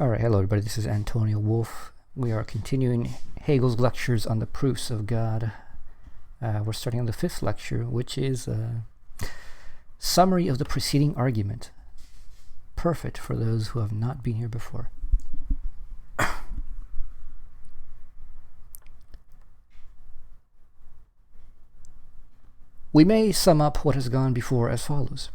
Alright, hello everybody, this is Antonio Wolf. We are continuing Hegel's lectures on the proofs of God. We're starting on the fifth lecture, which is a summary of the preceding argument. Perfect for those who have not been here before. We may sum up what has gone before as follows.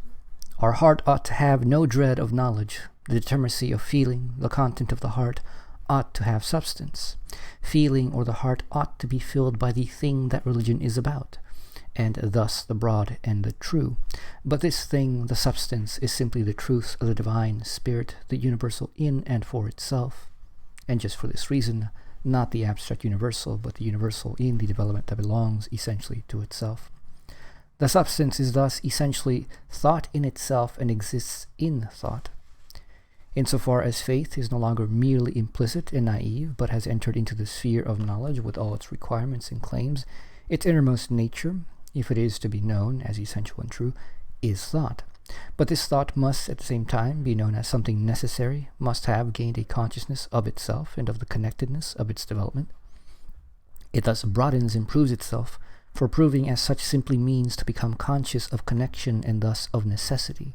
Our heart ought to have no dread of knowledge. The determinacy of feeling, the content of the heart, ought to have substance. Feeling or the heart ought to be filled by the thing that religion is about, and thus the broad and the true. But this thing, the substance, is simply the truth of the divine spirit, the universal in and for itself. And just for this reason, not the abstract universal, but the universal in the development that belongs essentially to itself. The substance is thus essentially thought in itself and exists in thought. Insofar as faith is no longer merely implicit and naive, but has entered into the sphere of knowledge with all its requirements and claims, its innermost nature, if it is to be known as essential and true, is thought. But this thought must at the same time be known as something necessary, must have gained a consciousness of itself and of the connectedness of its development. It thus broadens and proves itself, for proving as such simply means to become conscious of connection and thus of necessity.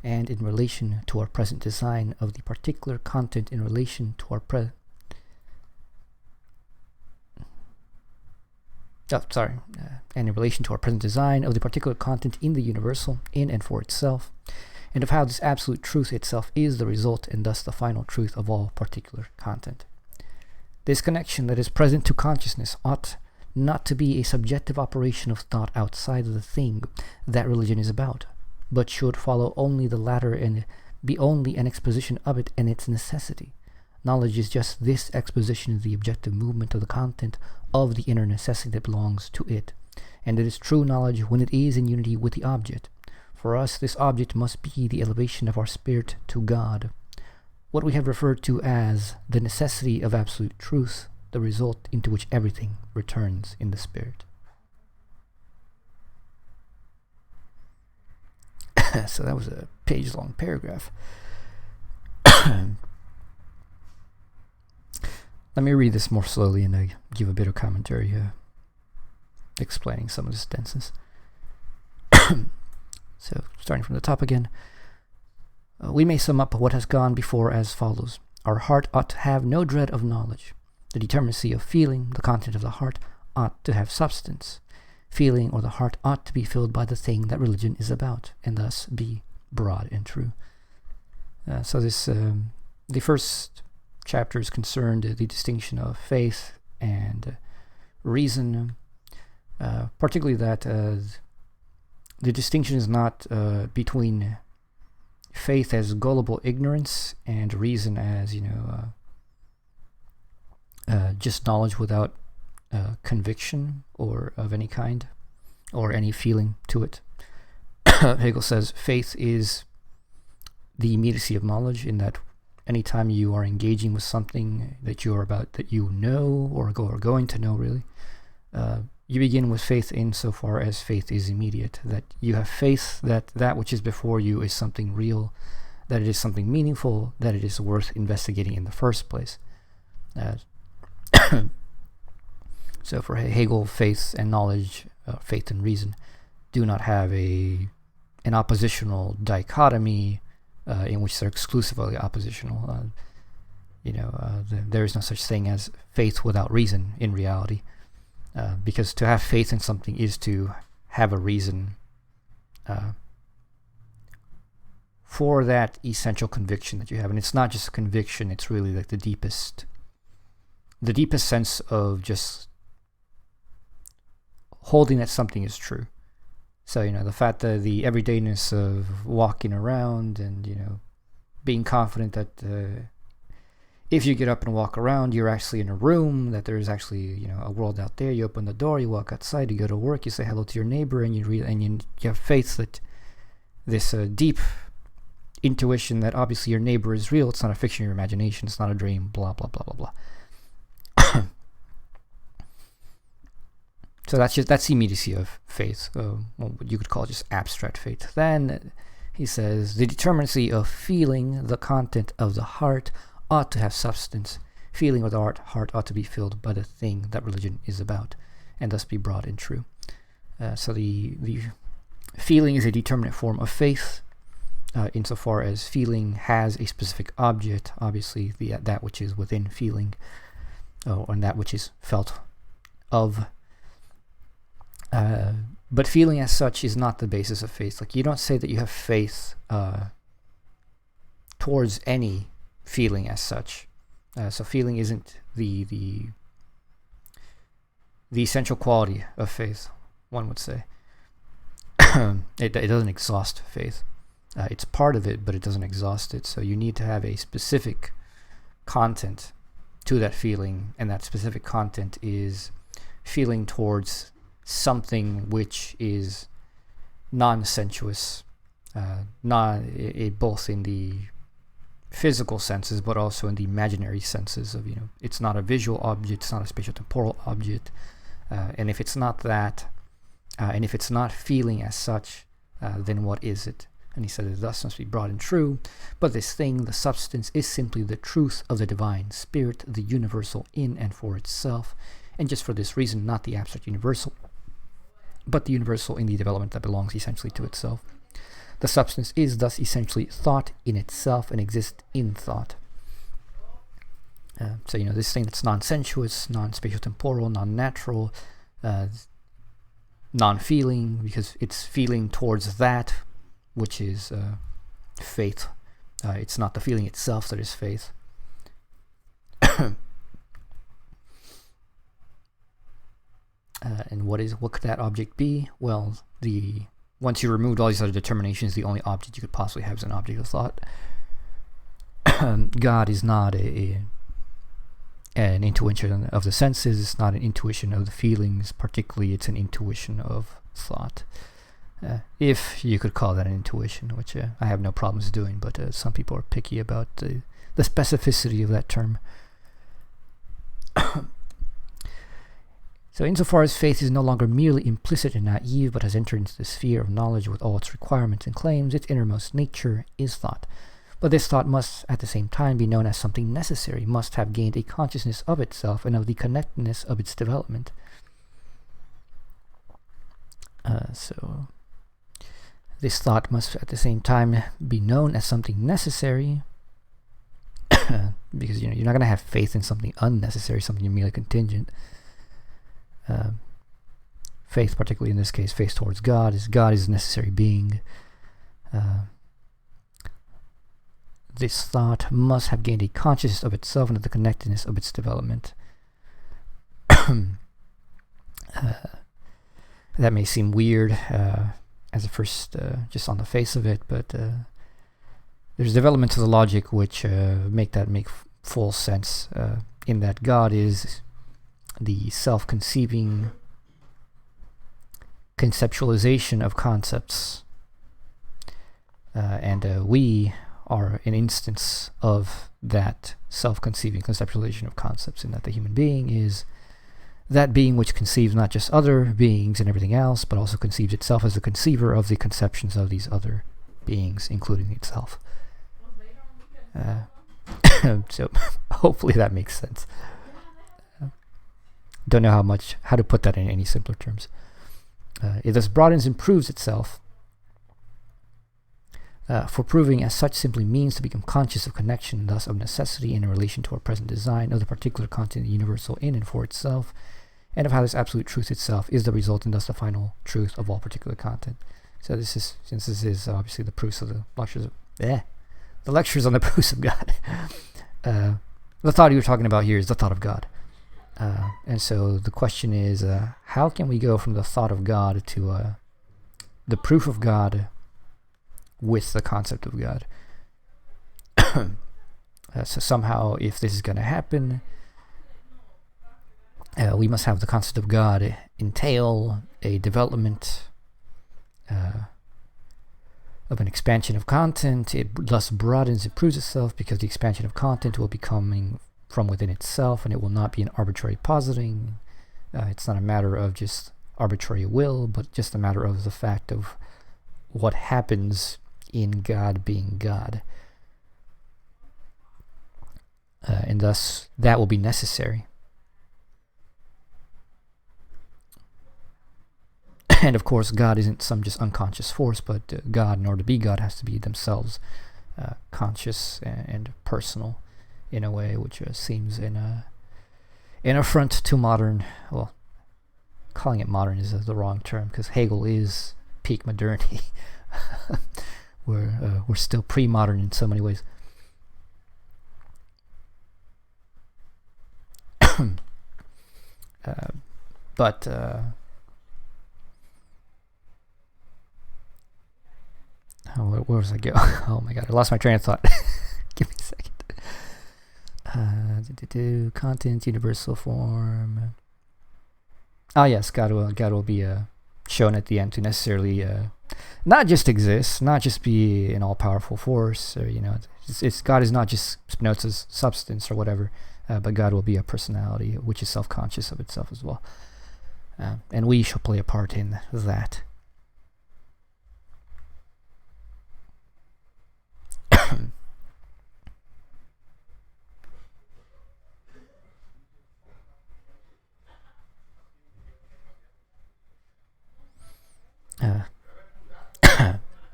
And in relation to our present design of the particular content in relation to our and in relation to our present design of the particular content in the universal, in and for itself, and of how this absolute truth itself is the result and thus the final truth of all particular content. This connection that is present to consciousness ought not to be a subjective operation of thought outside of the thing that religion is about, but should follow only the latter and be only an exposition of it and its necessity. Knowledge is just this exposition of the objective movement of the content of the inner necessity that belongs to it, and it is true knowledge when it is in unity with the object. For us, this object must be the elevation of our spirit to God, what we have referred to as the necessity of absolute truth, the result into which everything returns in the spirit. So that was a page-long paragraph. Let me read this more slowly and give a bit of commentary explaining some of the sentences. So, starting from the top again. We may sum up what has gone before as follows. Our heart ought to have no dread of knowledge. The determinacy of feeling, the content of the heart, ought to have substance. Feeling or the heart ought to be filled by the thing that religion is about, and thus be broad and true. The first chapter is concerned the distinction of faith and reason, particularly that the distinction is not between faith as gullible ignorance and reason as, just knowledge without conviction or of any kind or any feeling to it. Hegel says faith is the immediacy of knowledge, in that anytime you are engaging with something that you know or are going to know, really, you begin with faith insofar as faith is immediate, that you have faith that which is before you is something real, that it is something meaningful, that it is worth investigating in the first place. So for Hegel, faith and knowledge, faith and reason, do not have an oppositional dichotomy in which they're exclusively oppositional. There is no such thing as faith without reason in reality, because to have faith in something is to have a reason for that essential conviction that you have. And it's not just a conviction, it's really like the deepest sense of just holding that something is true. So, the fact that the everydayness of walking around and, being confident that if you get up and walk around, you're actually in a room, that there's actually, a world out there. You open the door, you walk outside, you go to work, you say hello to your neighbor, and you have faith that this deep intuition that obviously your neighbor is real. It's not a fiction of your imagination. It's not a dream, blah, blah, blah, blah, blah. So that's the immediacy of faith, what you could call just abstract faith. Then he says, the determinacy of feeling, the content of the heart, ought to have substance. Feeling or the heart ought to be filled by the thing that religion is about, and thus be broad and true. So the feeling is a determinate form of faith, insofar as feeling has a specific object, obviously that which is within feeling, and that which is felt of. But feeling as such is not the basis of faith. Like, you don't say that you have faith towards any feeling as such. So feeling isn't the essential quality of faith, one would say. It doesn't exhaust faith. It's part of it, but it doesn't exhaust it. So you need to have a specific content to that feeling, and that specific content is feeling towards something which is non-sensuous, both in the physical senses, but also in the imaginary senses of, it's not a visual object, it's not a spatial-temporal object, and if it's not that, and if it's not feeling as such, then what is it? And he said, it thus must be broad and true, but this thing, the substance, is simply the truth of the divine spirit, the universal in and for itself, and just for this reason, not the abstract universal, but the universal in the development that belongs essentially to itself. The substance is thus essentially thought in itself and exists in thought. So, this thing that's non-sensuous, non-spatial-temporal, non-natural, non-feeling, because it's feeling towards that which is faith. It's not the feeling itself that is faith. And what could that object be? Well, once you removed all these other determinations, the only object you could possibly have is an object of thought. God is not an intuition of the senses. It's not an intuition of the feelings. Particularly, it's an intuition of thought. If you could call that an intuition, which I have no problems doing, but some people are picky about the specificity of that term. So insofar as faith is no longer merely implicit and naive, but has entered into the sphere of knowledge with all its requirements and claims, its innermost nature is thought. But this thought must at the same time be known as something necessary, must have gained a consciousness of itself and of the connectedness of its development. So this thought must at the same time be known as something necessary, because you're not going to have faith in something unnecessary, something merely contingent. Faith, particularly in this case, faith towards God is a necessary being. This thought must have gained a consciousness of itself and of the connectedness of its development. That may seem weird as a first, just on the face of it, but there's developments of the logic which make full sense, in that God is the self-conceiving conceptualization of concepts, and we are an instance of that self-conceiving conceptualization of concepts, in that the human being is that being which conceives not just other beings and everything else, but also conceives itself as the conceiver of the conceptions of these other beings, including itself. So hopefully that makes sense. Don't know how to put that in any simpler terms. It thus broadens and proves itself, for proving as such simply means to become conscious of connection, thus of necessity in relation to our present design of the particular content of the universal in and for itself, and of how this absolute truth itself is the result and thus the final truth of all particular content. So since this is obviously the proofs of the lectures on the proofs of God, the thought you're talking about here is the thought of God. And so the question is, how can we go from the thought of God to the proof of God with the concept of God? So somehow, if this is going to happen, we must have the concept of God entail a development of an expansion of content. It thus broadens and proves itself, because the expansion of content will be coming from within itself, and it will not be an arbitrary positing. It's not a matter of just arbitrary will, but just a matter of the fact of what happens in God being God. and thus that will be necessary. And of course, God isn't some just unconscious force, but God, in order to be God, has to be themselves conscious and personal in a way which seems an affront to modern, well, calling it modern is the wrong term, because Hegel is peak modernity. We're still pre-modern in so many ways. But where was I go? Oh my god, I lost my train of thought. Give me a second. Content, universal form. Ah yes, God will be shown at the end to necessarily not just exist, not just be an all-powerful force, or God is not just Spinoza's substance or whatever, but God will be a personality which is self-conscious of itself as well, and we shall play a part in that.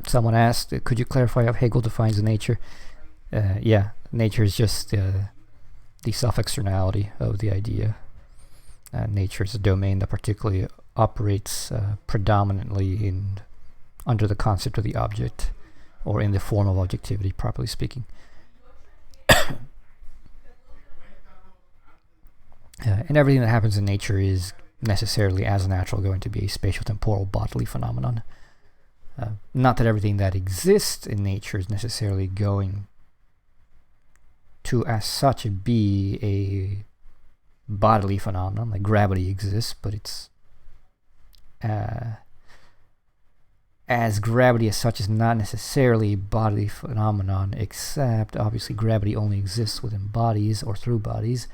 Someone asked, could you clarify how Hegel defines nature? Yeah, nature is just the self-externality of the idea. Nature is a domain that particularly operates predominantly under the concept of the object, or in the form of objectivity, properly speaking. And everything that happens in nature is necessarily, as natural, going to be a spatial-temporal bodily phenomenon. Not that everything that exists in nature is necessarily going to, as such, be a bodily phenomenon, like gravity exists, but it's as gravity as such is not necessarily a bodily phenomenon, except obviously gravity only exists within bodies or through bodies.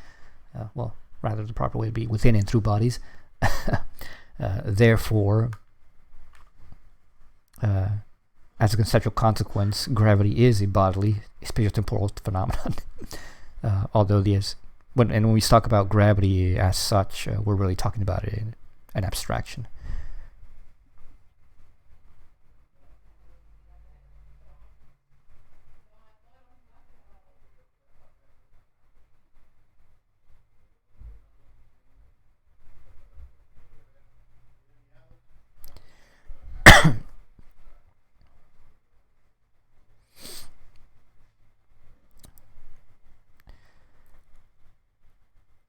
Well, rather the proper way would be within and through bodies. Therefore, as a conceptual consequence, gravity is a bodily spatiotemporal phenomenon. Although when we talk about gravity as such, we're really talking about it in an abstraction.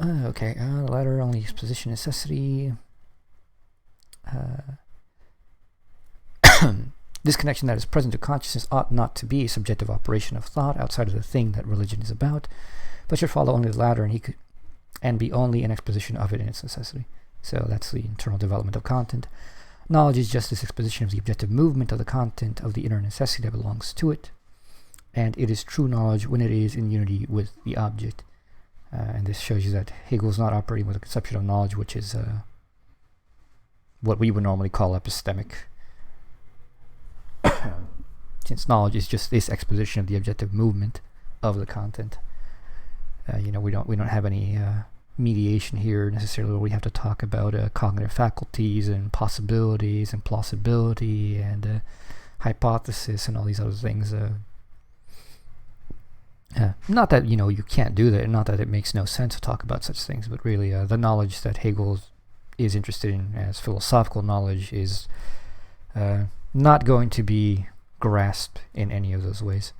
Okay, the latter only exposition necessity. This connection that is present to consciousness ought not to be a subjective operation of thought outside of the thing that religion is about, but should follow only the latter, and be only an exposition of it in its necessity. So that's the internal development of content. Knowledge is just this exposition of the objective movement of the content of the inner necessity that belongs to it, and it is true knowledge when it is in unity with the object. And this shows you that Hegel is not operating with a conception of knowledge which is what we would normally call epistemic. Since knowledge is just this exposition of the objective movement of the content. We don't have any mediation here necessarily where we have to talk about cognitive faculties and possibilities and plausibility and hypothesis and all these other things. Not that you can't do that, not that it makes no sense to talk about such things, but really the knowledge that Hegel is interested in as philosophical knowledge is not going to be grasped in any of those ways.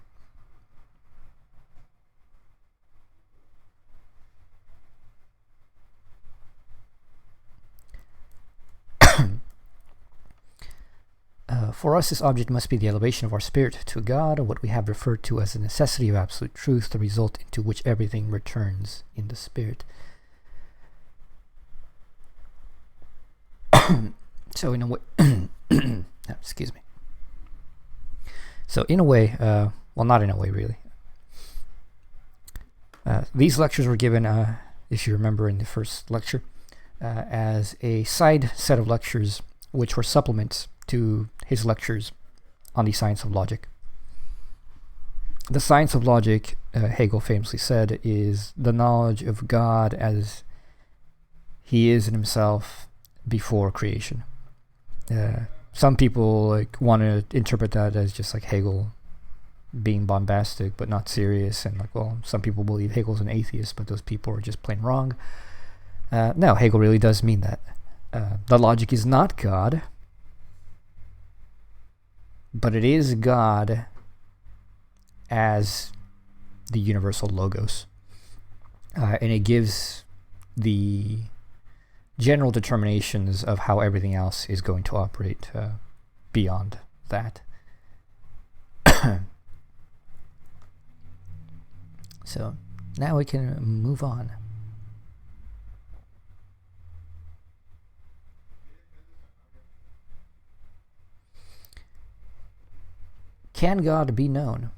For us, this object must be the elevation of our spirit to God, or what we have referred to as the necessity of absolute truth, the result into which everything returns in the spirit. So in a way, excuse me. So in a way, well, not in a way really. These lectures were given, if you remember in the first lecture, as a side set of lectures which were supplements to his lectures on the science of logic. The science of logic, Hegel famously said, is the knowledge of God as he is in himself before creation. Some people want to interpret that as just Hegel being bombastic but not serious, and some people believe Hegel's an atheist, but those people are just plain wrong. No, Hegel really does mean that. The logic is not God, but it is God as the universal logos. And it gives the general determinations of how everything else is going to operate beyond that. So now we can move on. Can God be known?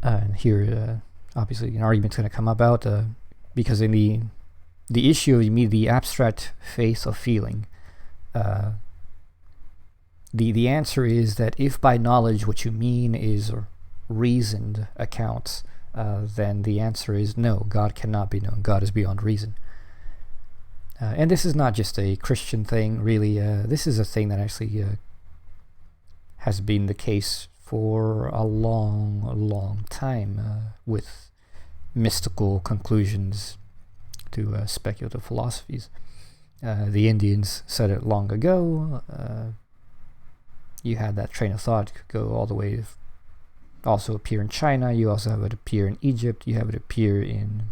And here, obviously, an argument's going to come about because in the issue of the abstract face of feeling, the answer is that if by knowledge what you mean is reasoned accounts, then the answer is no, God cannot be known. God is beyond reason. And this is not just a Christian thing, really. This is a thing that actually has been the case for a long time, with mystical conclusions to speculative philosophies. The Indians said it long ago. You had that train of thought go all the way to also appear in China. You also have it appear in Egypt. You have it appear in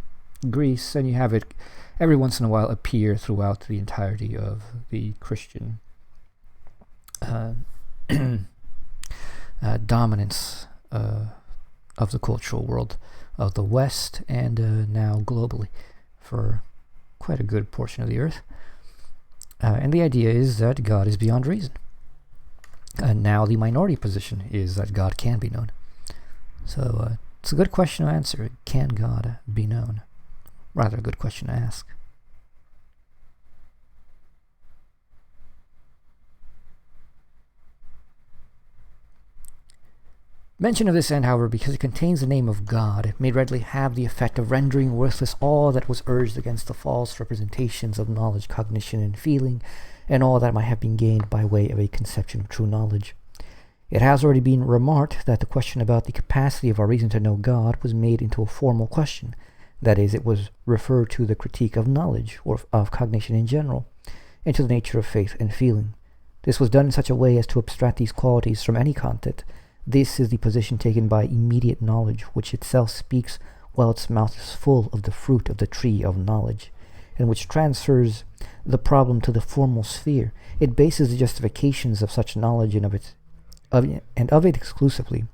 Greece, and you have it every once in a while appear throughout the entirety of the Christian dominance of the cultural world of the West, and now globally for quite a good portion of the earth. And the idea is that God is beyond reason. And now the minority position is that God can be known. So it's a good question to answer. Can God be known? Rather a good question to ask. Mention of this end, however, because it contains the name of God, may readily have the effect of rendering worthless all that was urged against the false representations of knowledge, cognition, and feeling, and all that might have been gained by way of a conception of true knowledge. It has already been remarked that the question about the capacity of our reason to know God was made into a formal question. That is, it was referred to the critique of knowledge, or of cognition in general, and to the nature of faith and feeling. This was done in such a way as to abstract these qualities from any content. This is the position taken by immediate knowledge, which itself speaks while its mouth is full of the fruit of the tree of knowledge, and which transfers the problem to the formal sphere. It bases the justifications of such knowledge and of it exclusively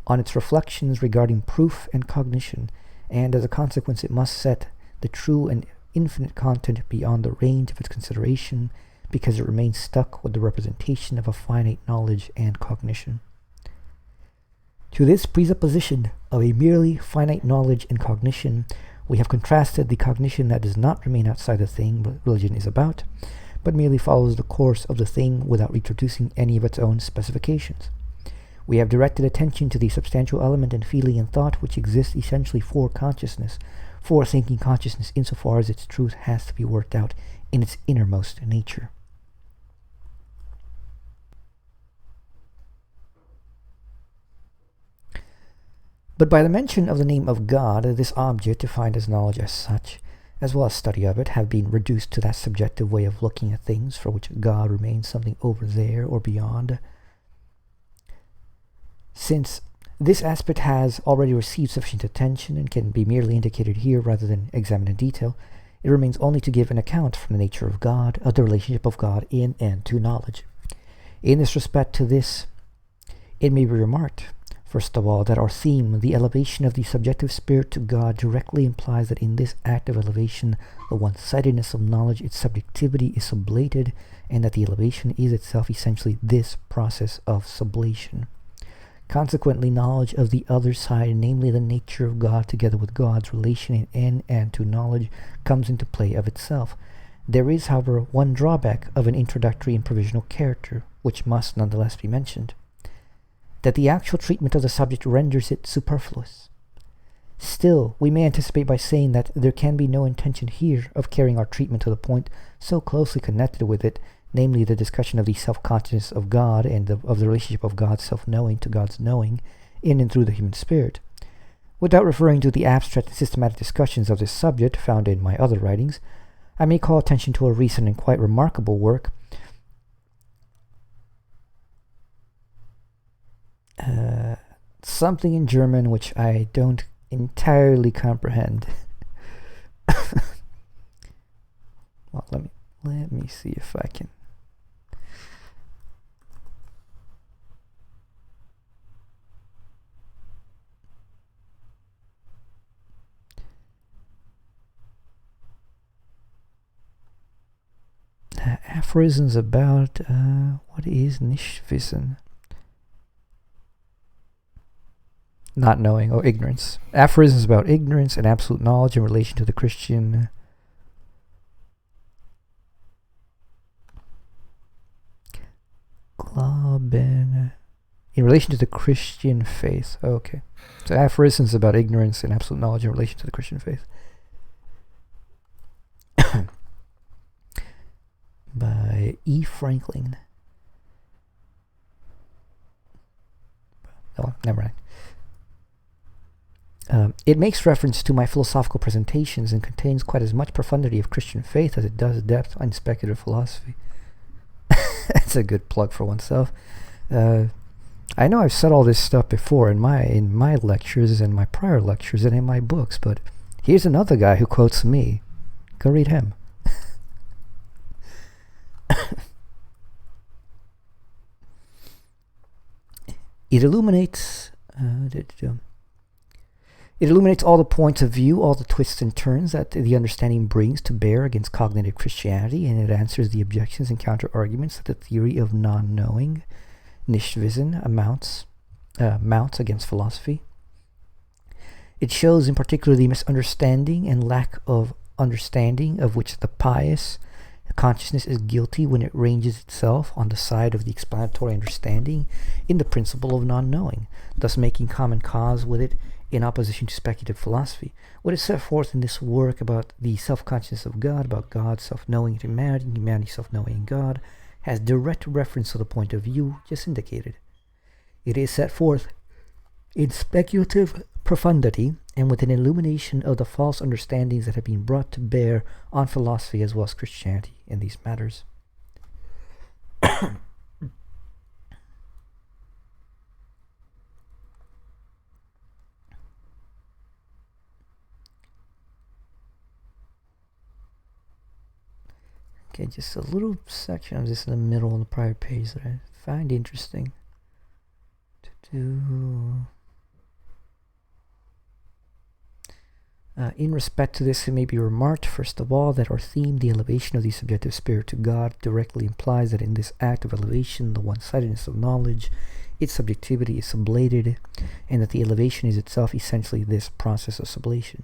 on its reflections regarding proof and cognition, and as a consequence it must set the true and infinite content beyond the range of its consideration, because it remains stuck with the representation of a finite knowledge and cognition. To this presupposition of a merely finite knowledge and cognition, we have contrasted the cognition that does not remain outside the thing religion is about, but merely follows the course of the thing without introducing any of its own specifications. We have directed attention to the substantial element in feeling and thought which exists essentially for consciousness, for thinking consciousness insofar as its truth has to be worked out in its innermost nature. But by the mention of the name of God, this object, defined as knowledge as such, as well as study of it, have been reduced to that subjective way of looking at things for which God remains something over there or beyond. Since this aspect has already received sufficient attention and can be merely indicated here rather than examined in detail, it remains only to give an account from the nature of God, of the relationship of God in and to knowledge. In this respect to this, it may be remarked, first of all, that our theme, the elevation of the subjective spirit to God, directly implies that in this act of elevation, the one-sidedness of knowledge, its subjectivity, is sublated, and that the elevation is itself essentially this process of sublation. Consequently, knowledge of the other side, namely the nature of God together with God's relation in and to knowledge, comes into play of itself. There is, however, one drawback of an introductory and provisional character, which must nonetheless be mentioned. that the actual treatment of the subject renders it superfluous. Still, we may anticipate by saying that there can be no intention here of carrying our treatment to the point so closely connected with it, namely the discussion of the self-consciousness of God and of the relationship of God's self-knowing to God's knowing in and through the human spirit, without referring to the abstract and systematic discussions of this subject found in my other writings. I may call attention to a recent and quite remarkable work, something in German which I don't entirely comprehend. Well, let me see if I can. Aphorisms about what is Nichtwissen? Not knowing, or ignorance. Aphorisms about ignorance and absolute knowledge in relation to the Christian Glauben. In relation to the Christian faith. Okay. So aphorisms about ignorance and absolute knowledge in relation to the Christian faith. By E. Franklin. Oh, never mind. It makes reference to my philosophical presentations and contains quite as much profundity of Christian faith as it does depth on speculative philosophy. That's a good plug for oneself. I know I've said all this stuff before in my lectures and my prior lectures and in my books, but here's another guy who quotes me. Go read him. It illuminates all the points of view, all the twists and turns that the understanding brings to bear against cognitive Christianity, and it answers the objections and counter-arguments that the theory of non-knowing, Nichtwissen, mounts against philosophy. It shows in particular the misunderstanding and lack of understanding of which the pious consciousness is guilty when it ranges itself on the side of the explanatory understanding in the principle of non-knowing, thus making common cause with it in opposition to speculative philosophy. What is set forth in this work about the self-consciousness of God, about God self-knowing in humanity, and humanity self-knowing in God, has direct reference to the point of view just indicated. It is set forth in speculative profundity and with an illumination of the false understandings that have been brought to bear on philosophy as well as Christianity in these matters. Okay, just a little section of this in the middle of the prior page that I find interesting to do. In respect to this, it may be remarked, first of all, that our theme, the elevation of the subjective spirit to God, directly implies that in this act of elevation, the one-sidedness of knowledge, its subjectivity is sublated, and that the elevation is itself essentially this process of sublation.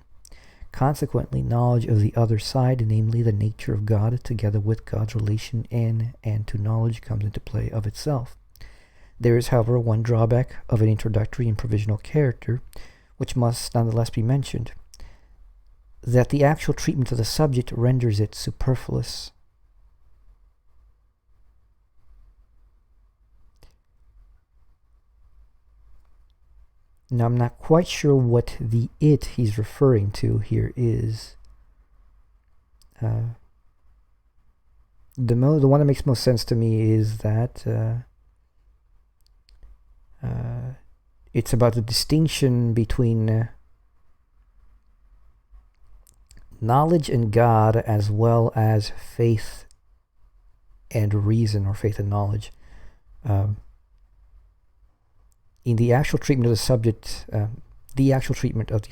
Consequently, knowledge of the other side, namely the nature of God, together with God's relation in and to knowledge, comes into play of itself. There is, however, one drawback of an introductory and provisional character, which must nonetheless be mentioned, that the actual treatment of the subject renders it superfluous. Now, I'm not quite sure what the it he's referring to here is. The one that makes most sense to me is that it's about the distinction between knowledge and God as well as faith and reason, or faith and knowledge. In the actual treatment of the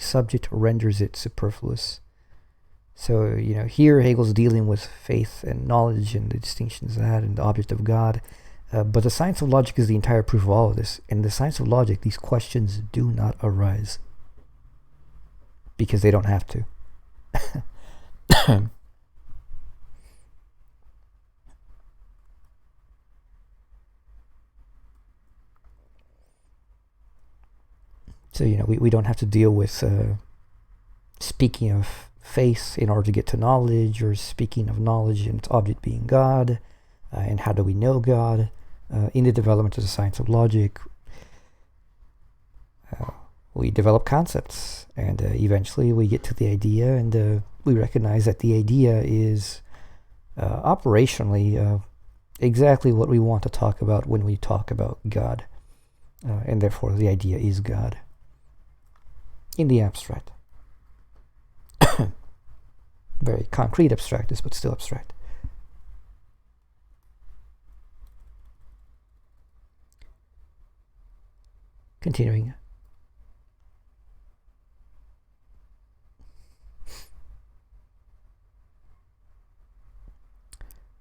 subject, renders it superfluous. So, here Hegel's dealing with faith and knowledge and the distinctions of that and the object of God. But the science of logic is the entire proof of all of this. In the science of logic, these questions do not arise because they don't have to. So, we don't have to deal with speaking of faith in order to get to knowledge, or speaking of knowledge and its object being God, and how do we know God. In the development of the science of logic, we develop concepts, and eventually we get to the idea, and we recognize that the idea is operationally exactly what we want to talk about when we talk about God, and therefore the idea is God in the abstract. Very concrete abstractness, but still abstract. Continuing.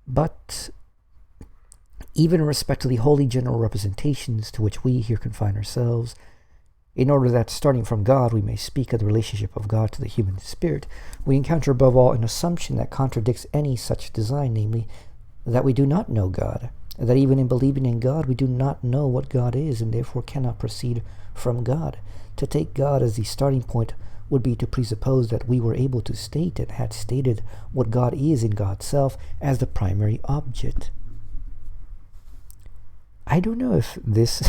But even in respect to the wholly general representations to which we here confine ourselves, in order that, starting from God, we may speak of the relationship of God to the human spirit, we encounter above all an assumption that contradicts any such design, namely, that we do not know God, that even in believing in God, we do not know what God is, and therefore cannot proceed from God. To take God as the starting point would be to presuppose that we were able to state and had stated what God is in God's self as the primary object. I don't know if this...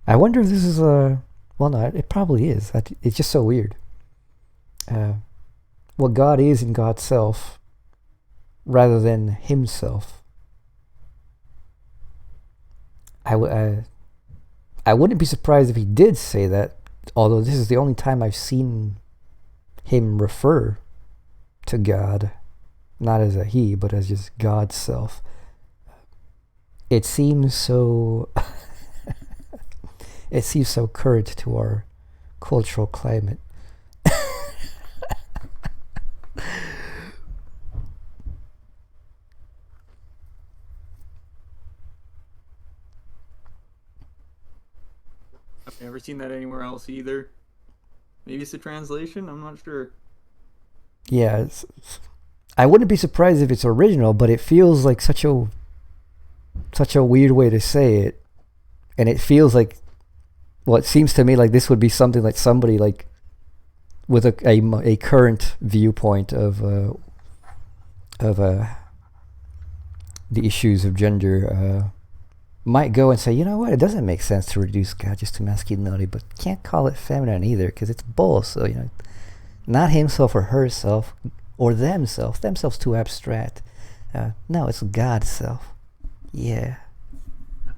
I wonder if this is a... Well, no, it probably is. It's just so weird. What God is in God's self rather than himself. I wouldn't be surprised if he did say that, although this is the only time I've seen him refer to God, not as a he, but as just God's self. It seems so... it seems so current to our cultural climate. I've never seen that anywhere else either. Maybe it's a translation? I'm not sure. Yeah, I wouldn't be surprised if it's original, but it feels like such a weird way to say it. And it feels like, well, it seems to me like this would be something like somebody like with a current viewpoint of the issues of gender might go and say, you know what, it doesn't make sense to reduce God just to masculinity, but can't call it feminine either because it's both. So, not himself or herself or themselves too abstract. No, it's God's self. Yeah.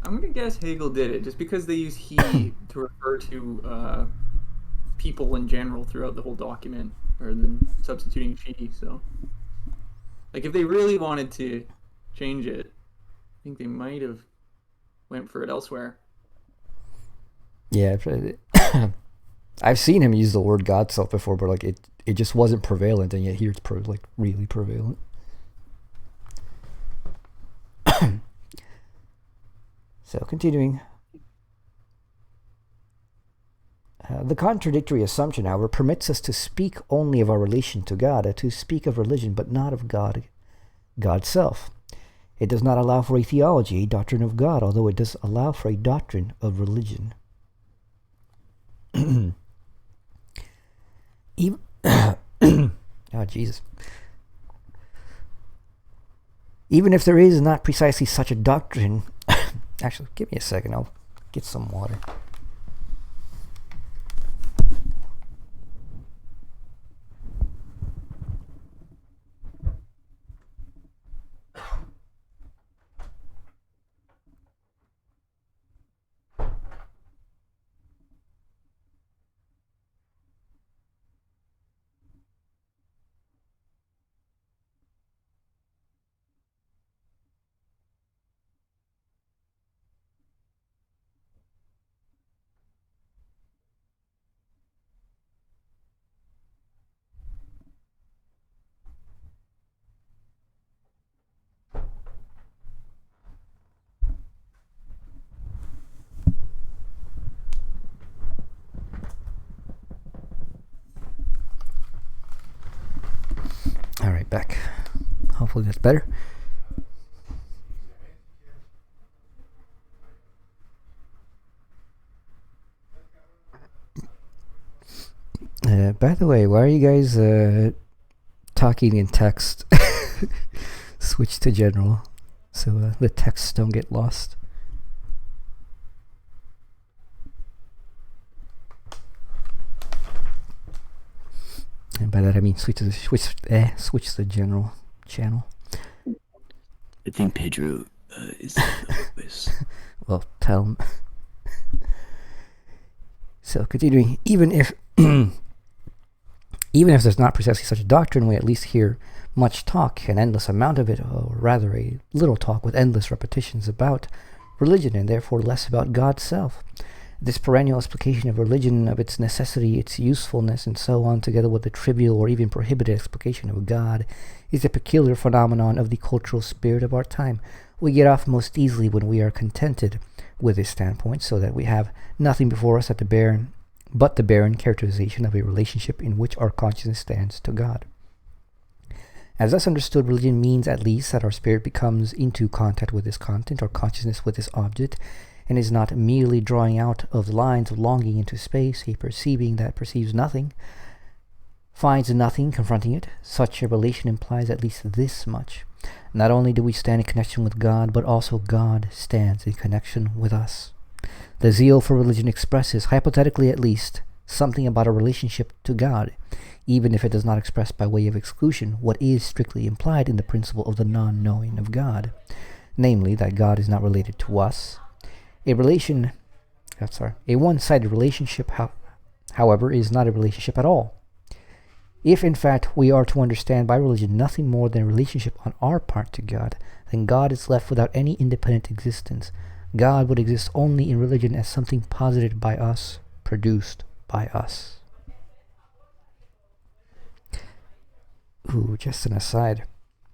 I'm going to guess Hegel did it just because they use he to refer to people in general throughout the whole document, rather than substituting she. So, like, if they really wanted to change it, I think they might have went for it elsewhere. Yeah, I've seen him use the word God self before, but like it just wasn't prevalent, and yet here it's really prevalent. So continuing. The contradictory assumption, however, permits us to speak only of our relation to God, to speak of religion, but not of God's self. It does not allow for a theology, a doctrine of God, although it does allow for a doctrine of religion. Even oh, Jesus. Even if there is not precisely such a doctrine... Actually, give me a second. I'll get some water. All right, back. Hopefully that's better. By the way, why are you guys talking in text? Switch to general, so the texts don't get lost. And by that I mean switch to the general channel. I think Pedro is always. Well, tell him. So continuing, even if there's not precisely such a doctrine, we at least hear much talk, an endless amount of it, or rather a little talk with endless repetitions about religion, and therefore less about God's self. This perennial explication of religion, of its necessity, its usefulness, and so on, together with the trivial or even prohibited explication of God, is a peculiar phenomenon of the cultural spirit of our time. We get off most easily when we are contented with this standpoint, so that we have nothing before us but the barren characterization of a relationship in which our consciousness stands to God. As thus understood, religion means at least that our spirit becomes into contact with this content, or consciousness with this object, and is not merely drawing out of the lines of longing into space, a perceiving that perceives nothing, finds nothing confronting it. Such a relation implies at least this much. Not only do we stand in connection with God, but also God stands in connection with us. The zeal for religion expresses, hypothetically at least, something about a relationship to God, even if it does not express by way of exclusion what is strictly implied in the principle of the non-knowing of God, namely that God is not related to us. A one-sided relationship, however, is not a relationship at all. If, in fact, we are to understand by religion nothing more than a relationship on our part to God, then God is left without any independent existence. God would exist only in religion as something posited by us, produced by us. Ooh, just an aside.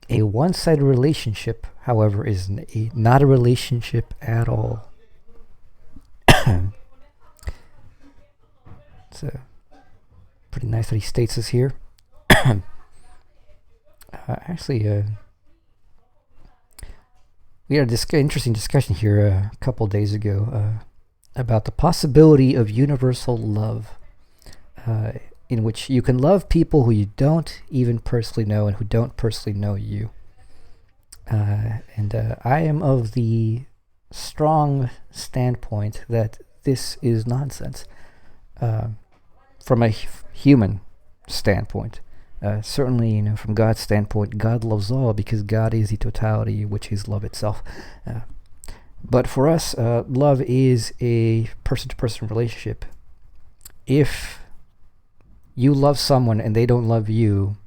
A one-sided relationship, however, is not a relationship at all. It's pretty nice that he states this here. We had an interesting discussion here a couple days ago about the possibility of universal love, in which you can love people who you don't even personally know and who don't personally know you. And I am of the strong standpoint that this is nonsense. From a human standpoint, certainly, from God's standpoint, God loves all because God is the totality, which is love itself. But for us, love is a person-to-person relationship. If you love someone and they don't love you,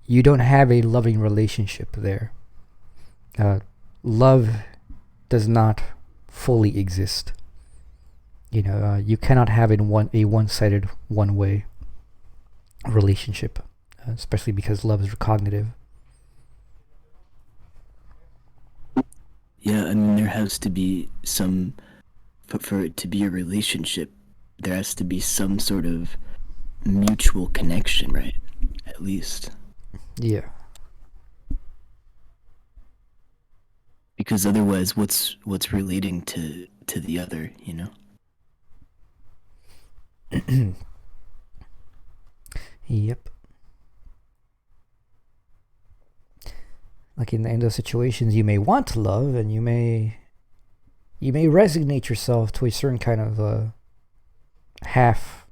you don't have a loving relationship there. Love does not fully exist. You cannot have a one-sided, one-way relationship, especially because love is recognitive. Yeah, I mean, there has to be some, but for it to be a relationship, there has to be some sort of mutual connection, right? At least. Yeah. Because otherwise, what's relating to the other, Yep. Like in those situations, you may want to love, and you may resignate yourself to a certain kind of half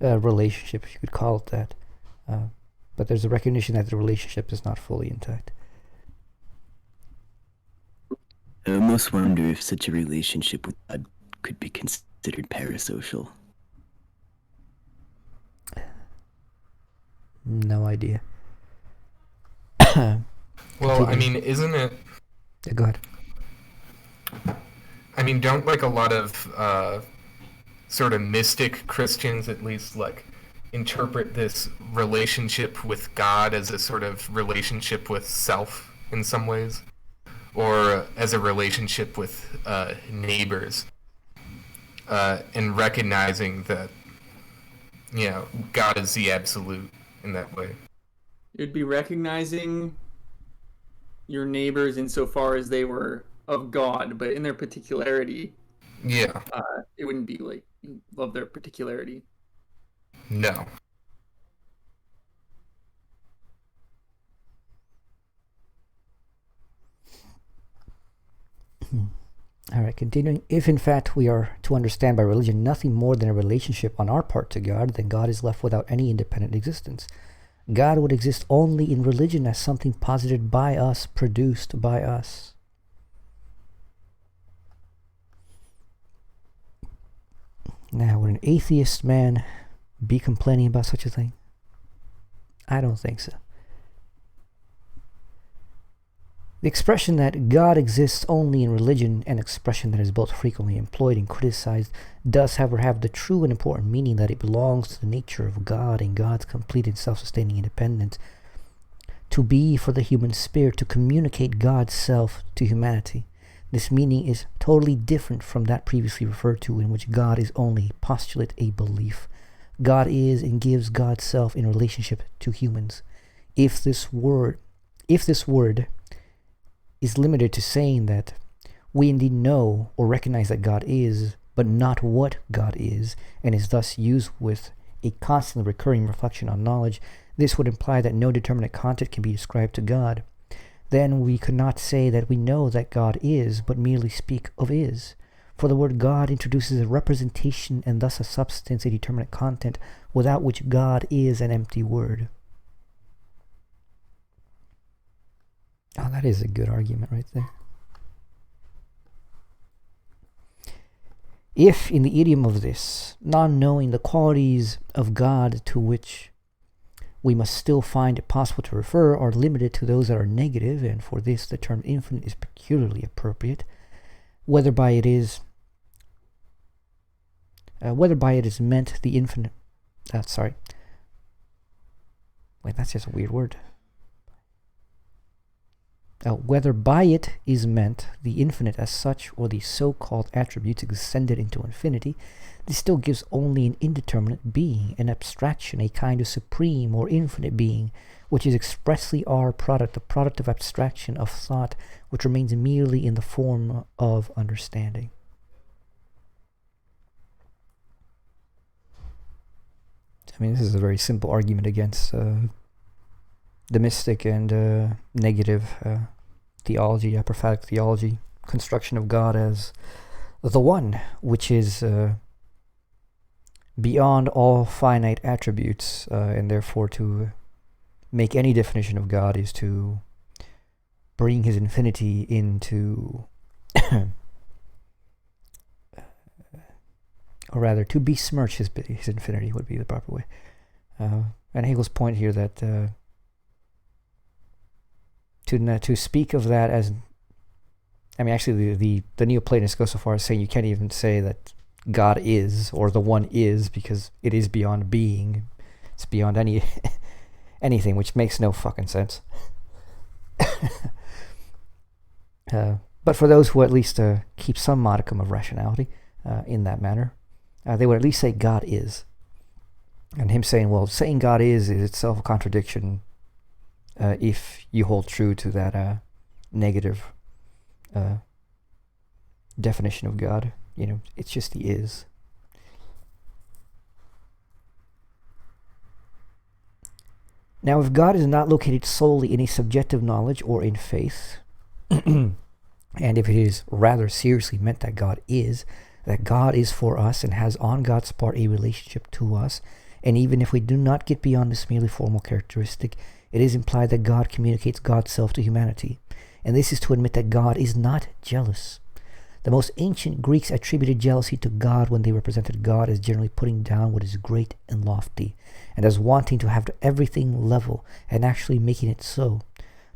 relationship, if you could call it that. But there's a recognition that the relationship is not fully intact. I almost wonder if such a relationship with God could be considered parasocial. No idea. Well, I mean, isn't it... Yeah, go ahead. I mean, don't a lot of sort of mystic Christians at least interpret this relationship with God as a sort of relationship with self in some ways, or as a relationship with neighbors, and recognizing that God is the absolute in that way. It'd be recognizing your neighbors insofar as they were of God, but in their particularity. Yeah. It wouldn't be you love their particularity. No. All right, continuing. If in fact we are to understand by religion nothing more than a relationship on our part to God, then God is left without any independent existence. God would exist only in religion as something posited by us, produced by us. Now, would an atheist man be complaining about such a thing? I don't think so. The expression that God exists only in religion, an expression that is both frequently employed and criticized, does however have the true and important meaning that it belongs to the nature of God and God's complete and self-sustaining independence to be for the human spirit to communicate God's self to humanity. This meaning is totally different from that previously referred to, in which God is only postulate a belief. God is and gives God's self in relationship to humans. If this word is limited to saying that we indeed know or recognize that God is, but not what God is, and is thus used with a constantly recurring reflection on knowledge, this would imply that no determinate content can be ascribed to God. Then we could not say that we know that God is, but merely speak of is. For the word God introduces a representation and thus a substance, a determinate content, without which God is an empty word. Oh, that is a good argument right there. If, in the idiom of this, non-knowing the qualities of God to which we must still find it possible to refer are limited to those that are negative, and for this the term infinite is peculiarly appropriate, whether by it is meant the infinite. That's just a weird word. Whether by it is meant the infinite as such, or the so-called attributes extended into infinity, this still gives only an indeterminate being, an abstraction, a kind of supreme or infinite being, which is expressly our product, the product of abstraction, of thought, which remains merely in the form of understanding. I mean, this is a very simple argument against the mystic and negative theology, apophatic theology, construction of God as the one, which is beyond all finite attributes, and therefore to make any definition of God is to bring his infinity into, or rather, to besmirch his infinity would be the proper way. And Hegel's point here that to speak of that as, I mean, actually the Neoplatonists go so far as saying you can't even say that God is, or the one is, because it is beyond being. It's beyond anything, which makes no fucking sense. But for those who at least keep some modicum of rationality in that manner, they would at least say God is. And him saying, well, saying God is itself a contradiction if you hold true to that negative definition of God. You know, it's just the is. Now, if God is not located solely in a subjective knowledge or in faith, and if it is rather seriously meant that God is for us and has on God's part a relationship to us, and even if we do not get beyond this merely formal characteristic, it is implied that God communicates God's self to humanity. And this is to admit that God is not jealous. The most ancient Greeks attributed jealousy to God when they represented God as generally putting down what is great and lofty, and as wanting to have everything level, and actually making it so.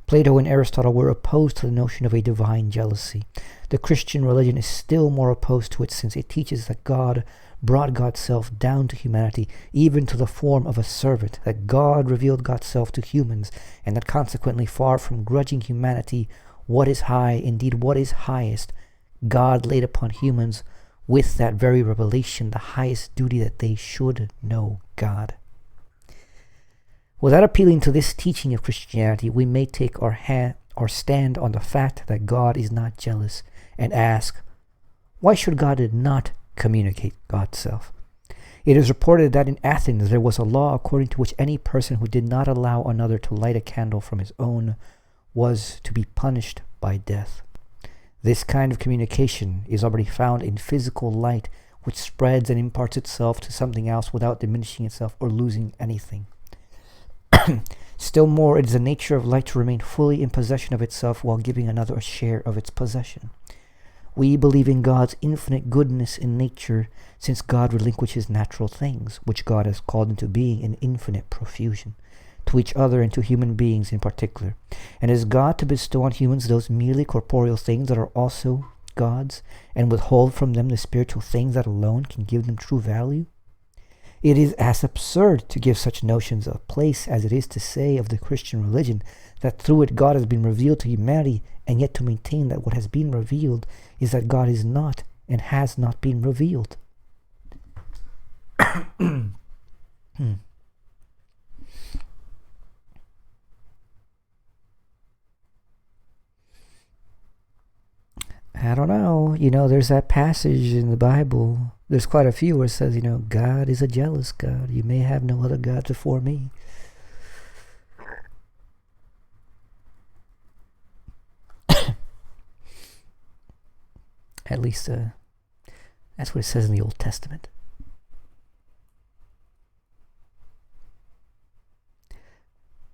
Plato and Aristotle were opposed to the notion of a divine jealousy. The Christian religion is still more opposed to it, since it teaches that God brought God's self down to humanity, even to the form of a servant, that God revealed God's self to humans, and that consequently, far from grudging humanity what is high, indeed what is highest, God laid upon humans with that very revelation the highest duty that they should know God. Without appealing to this teaching of Christianity, we may take our stand on the fact that God is not jealous and ask, why should God not communicate God's self? It is reported that in Athens there was a law according to which any person who did not allow another to light a candle from his own was to be punished by death. This kind of communication is already found in physical light, which spreads and imparts itself to something else without diminishing itself or losing anything. Still more, it is the nature of light to remain fully in possession of itself while giving another a share of its possession. We believe in God's infinite goodness in nature, since God relinquishes natural things, which God has called into being in infinite profusion, to each other and to human beings in particular. And is God to bestow on humans those merely corporeal things that are also God's, and withhold from them the spiritual things that alone can give them true value? It is as absurd to give such notions a place as it is to say of the Christian religion that through it God has been revealed to humanity, and yet to maintain that what has been revealed is that God is not and has not been revealed. I don't know. There's that passage in the Bible. There's quite a few where it says, God is a jealous God. You may have no other God before me. At least that's what it says in the Old Testament.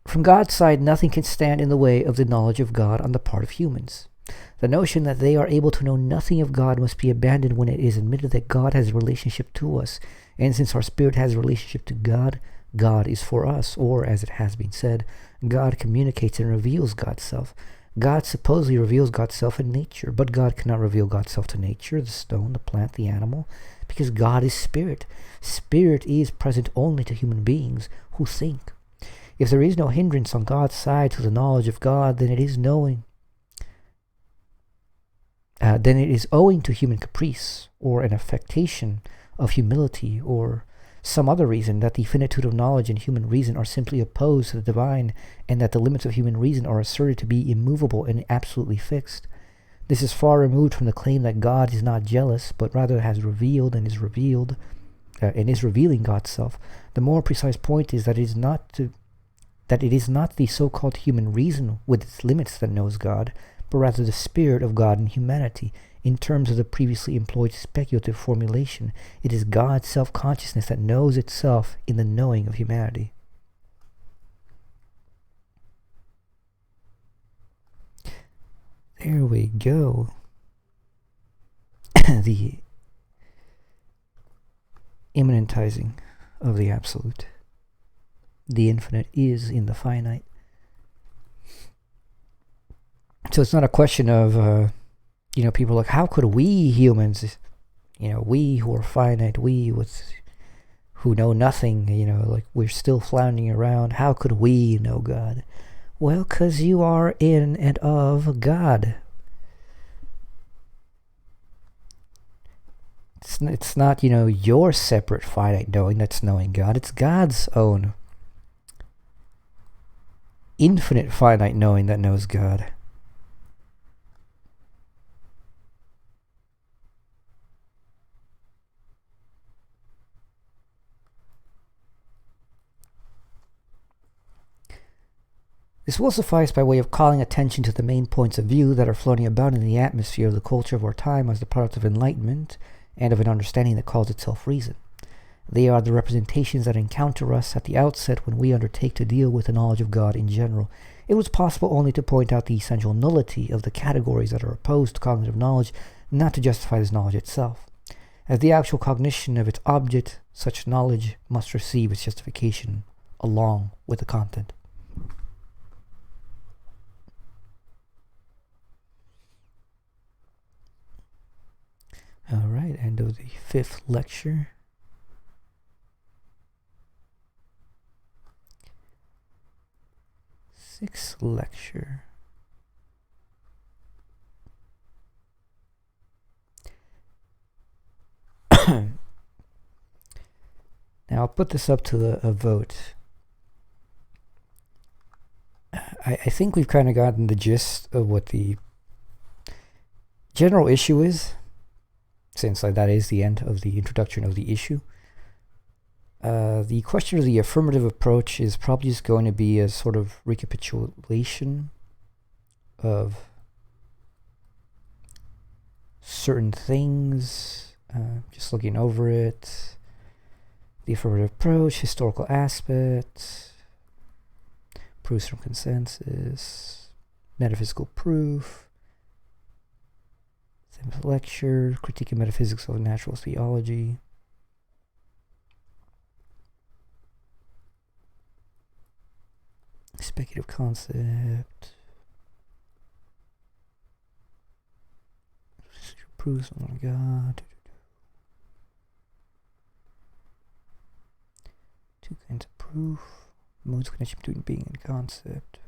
From God's side, nothing can stand in the way of the knowledge of God on the part of humans. The notion that they are able to know nothing of God must be abandoned when it is admitted that God has a relationship to us. And since our spirit has a relationship to God, God is for us. Or, as it has been said, God communicates and reveals God's self. God supposedly reveals God's self in nature, but God cannot reveal God's self to nature, the stone, the plant, the animal, because God is spirit. Spirit is present only to human beings who think. If there is no hindrance on God's side to the knowledge of God, then it is owing to human caprice, or an affectation of humility, or some other reason that the finitude of knowledge and human reason are simply opposed to the divine, and that the limits of human reason are asserted to be immovable and absolutely fixed. This is far removed from the claim that God is not jealous, but rather has revealed and is revealing God's self. The more precise point is that it is not the so-called human reason with its limits that knows God, but rather the spirit of God in humanity. In terms of the previously employed speculative formulation, it is God's self-consciousness that knows itself in the knowing of humanity. There we go. The immanentizing of the absolute. The infinite is in the finite. So it's not a question of, people like, how could we humans, we who are finite, we who know nothing, we're still floundering around, how could we know God? Well, 'cause you are in and of God. It's not, your separate finite knowing that's knowing God. It's God's own infinite finite knowing that knows God. This will suffice by way of calling attention to the main points of view that are floating about in the atmosphere of the culture of our time as the product of enlightenment and of an understanding that calls itself reason. They are the representations that encounter us at the outset when we undertake to deal with the knowledge of God in general. It was possible only to point out the essential nullity of the categories that are opposed to cognitive knowledge, not to justify this knowledge itself. As the actual cognition of its object, such knowledge must receive its justification along with the content. All right, end of the 5th lecture. Sixth lecture. Now I'll put this up to a vote. I think we've kind of gotten the gist of what the general issue is, since that is the end of the introduction of the issue. The question of the affirmative approach is probably just going to be a sort of recapitulation of certain things, just looking over it. The affirmative approach, historical aspect, proofs from consensus, metaphysical proof, lecture, critique of metaphysics of natural theology. Speculative concept. Proofs of God. Two kinds of proof. Modes of connection between being and concept.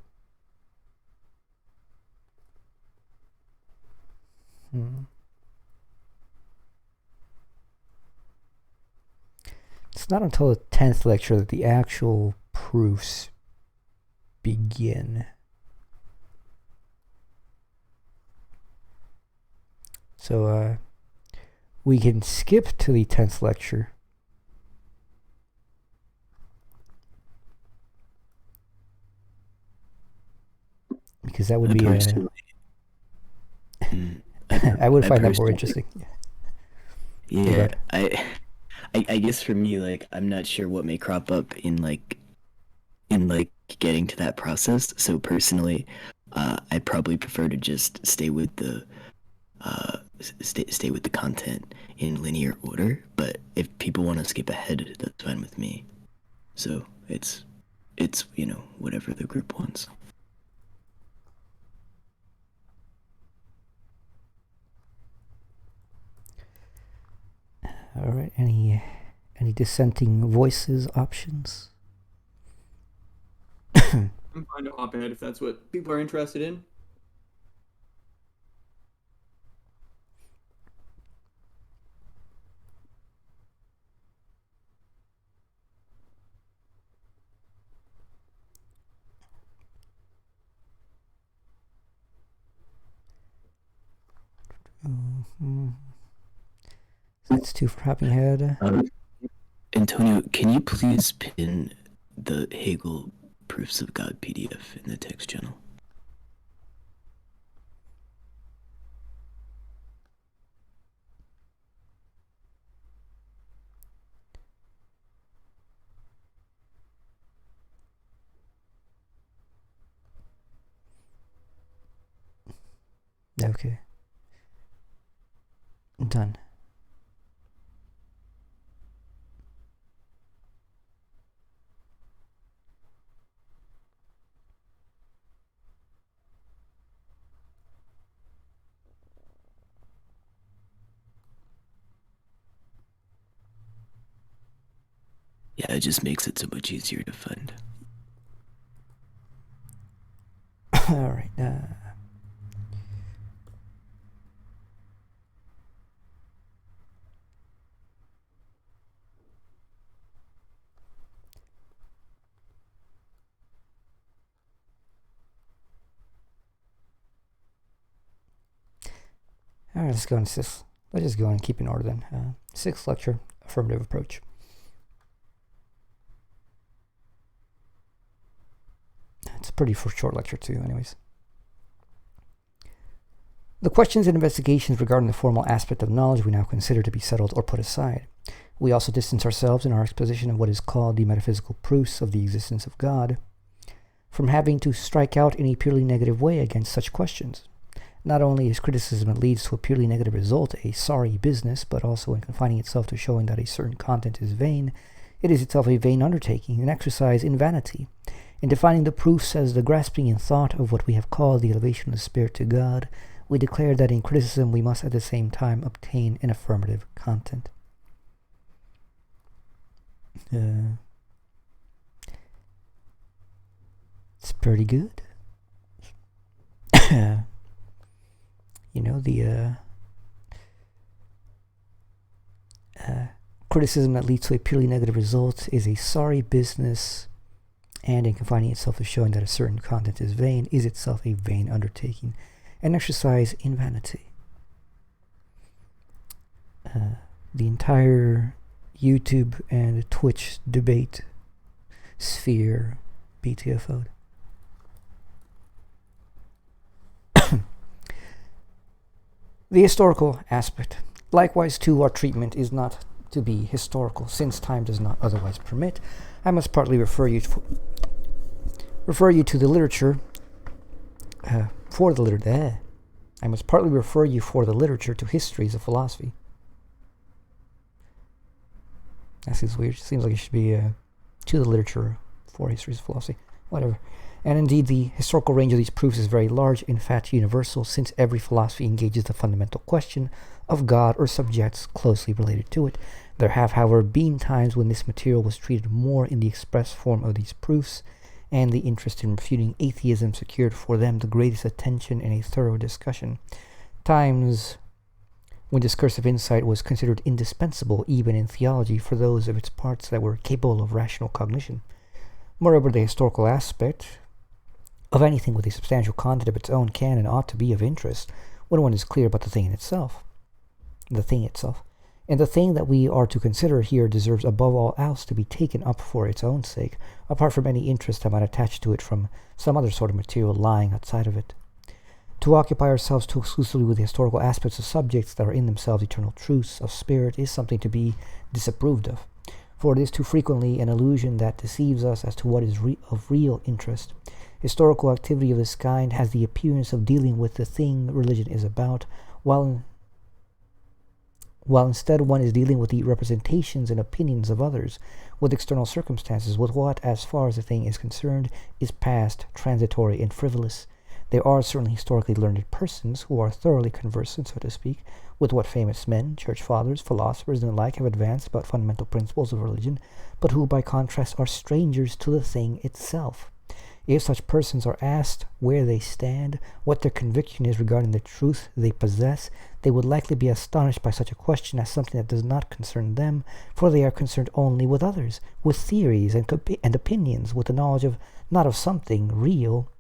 It's not until the 10th lecture that the actual proofs begin. So we can skip to the 10th lecture. Because that would be I would find that more interesting. Yeah, I guess for me, like, I'm not sure what may crop up in getting to that process. So personally, I probably prefer to just stay with the stay with the content in linear order. But if people want to skip ahead, that's fine with me. So it's whatever the group wants. All right. Any dissenting voices, options? I'm fine to hop ahead if that's what people are interested in. That's two for hopping ahead. Antonio, can you please pin the Hegel Proofs of God PDF in the text channel? Okay. Done. Yeah, it just makes it so much easier to find. All right. All right, let's go into this. Let's just go and keep in order then. 6th lecture, affirmative approach. It's a pretty short lecture too, anyways. The questions and investigations regarding the formal aspect of knowledge we now consider to be settled or put aside. We also distance ourselves in our exposition of what is called the metaphysical proofs of the existence of God from having to strike out in a purely negative way against such questions. Not only is criticism that leads to a purely negative result a sorry business, but also in confining itself to showing that a certain content is vain, it is itself a vain undertaking, an exercise in vanity. In defining the proofs as the grasping in thought of what we have called the elevation of the spirit to God, we declare that in criticism we must at the same time obtain an affirmative content. It's pretty good. The criticism that leads to a purely negative result is a sorry business, and in confining itself to showing that a certain content is vain, is itself a vain undertaking, an exercise in vanity. The entire YouTube and Twitch debate sphere BTFO'd. The historical aspect. Likewise, too, our treatment is not to be historical, since time does not otherwise permit. I must partly refer you to the literature I must partly refer you for the literature to histories of philosophy. That seems weird. Seems like it should be to the literature for histories of philosophy. Whatever. And indeed, the historical range of these proofs is very large, in fact universal, since every philosophy engages the fundamental question of God or subjects closely related to it. There have, however, been times when this material was treated more in the express form of these proofs, and the interest in refuting atheism secured for them the greatest attention and a thorough discussion. Times when discursive insight was considered indispensable, even in theology, for those of its parts that were capable of rational cognition. Moreover, the historical aspect of anything with a substantial content of its own can and ought to be of interest when one is clear about the thing itself. And the thing that we are to consider here deserves above all else to be taken up for its own sake, apart from any interest that might attach to it from some other sort of material lying outside of it. To occupy ourselves too exclusively with the historical aspects of subjects that are in themselves eternal truths of spirit is something to be disapproved of, for it is too frequently an illusion that deceives us as to what is of real interest. Historical activity of this kind has the appearance of dealing with the thing religion is about, while instead one is dealing with the representations and opinions of others, with external circumstances, with what, as far as the thing is concerned, is past, transitory, and frivolous. There are certainly historically learned persons who are thoroughly conversant, so to speak, with what famous men, church fathers, philosophers, and the like have advanced about fundamental principles of religion, but who, by contrast, are strangers to the thing itself. If such persons are asked where they stand, what their conviction is regarding the truth they possess, they would likely be astonished by such a question as something that does not concern them, for they are concerned only with others, with theories and opinions, with the knowledge of not of something real,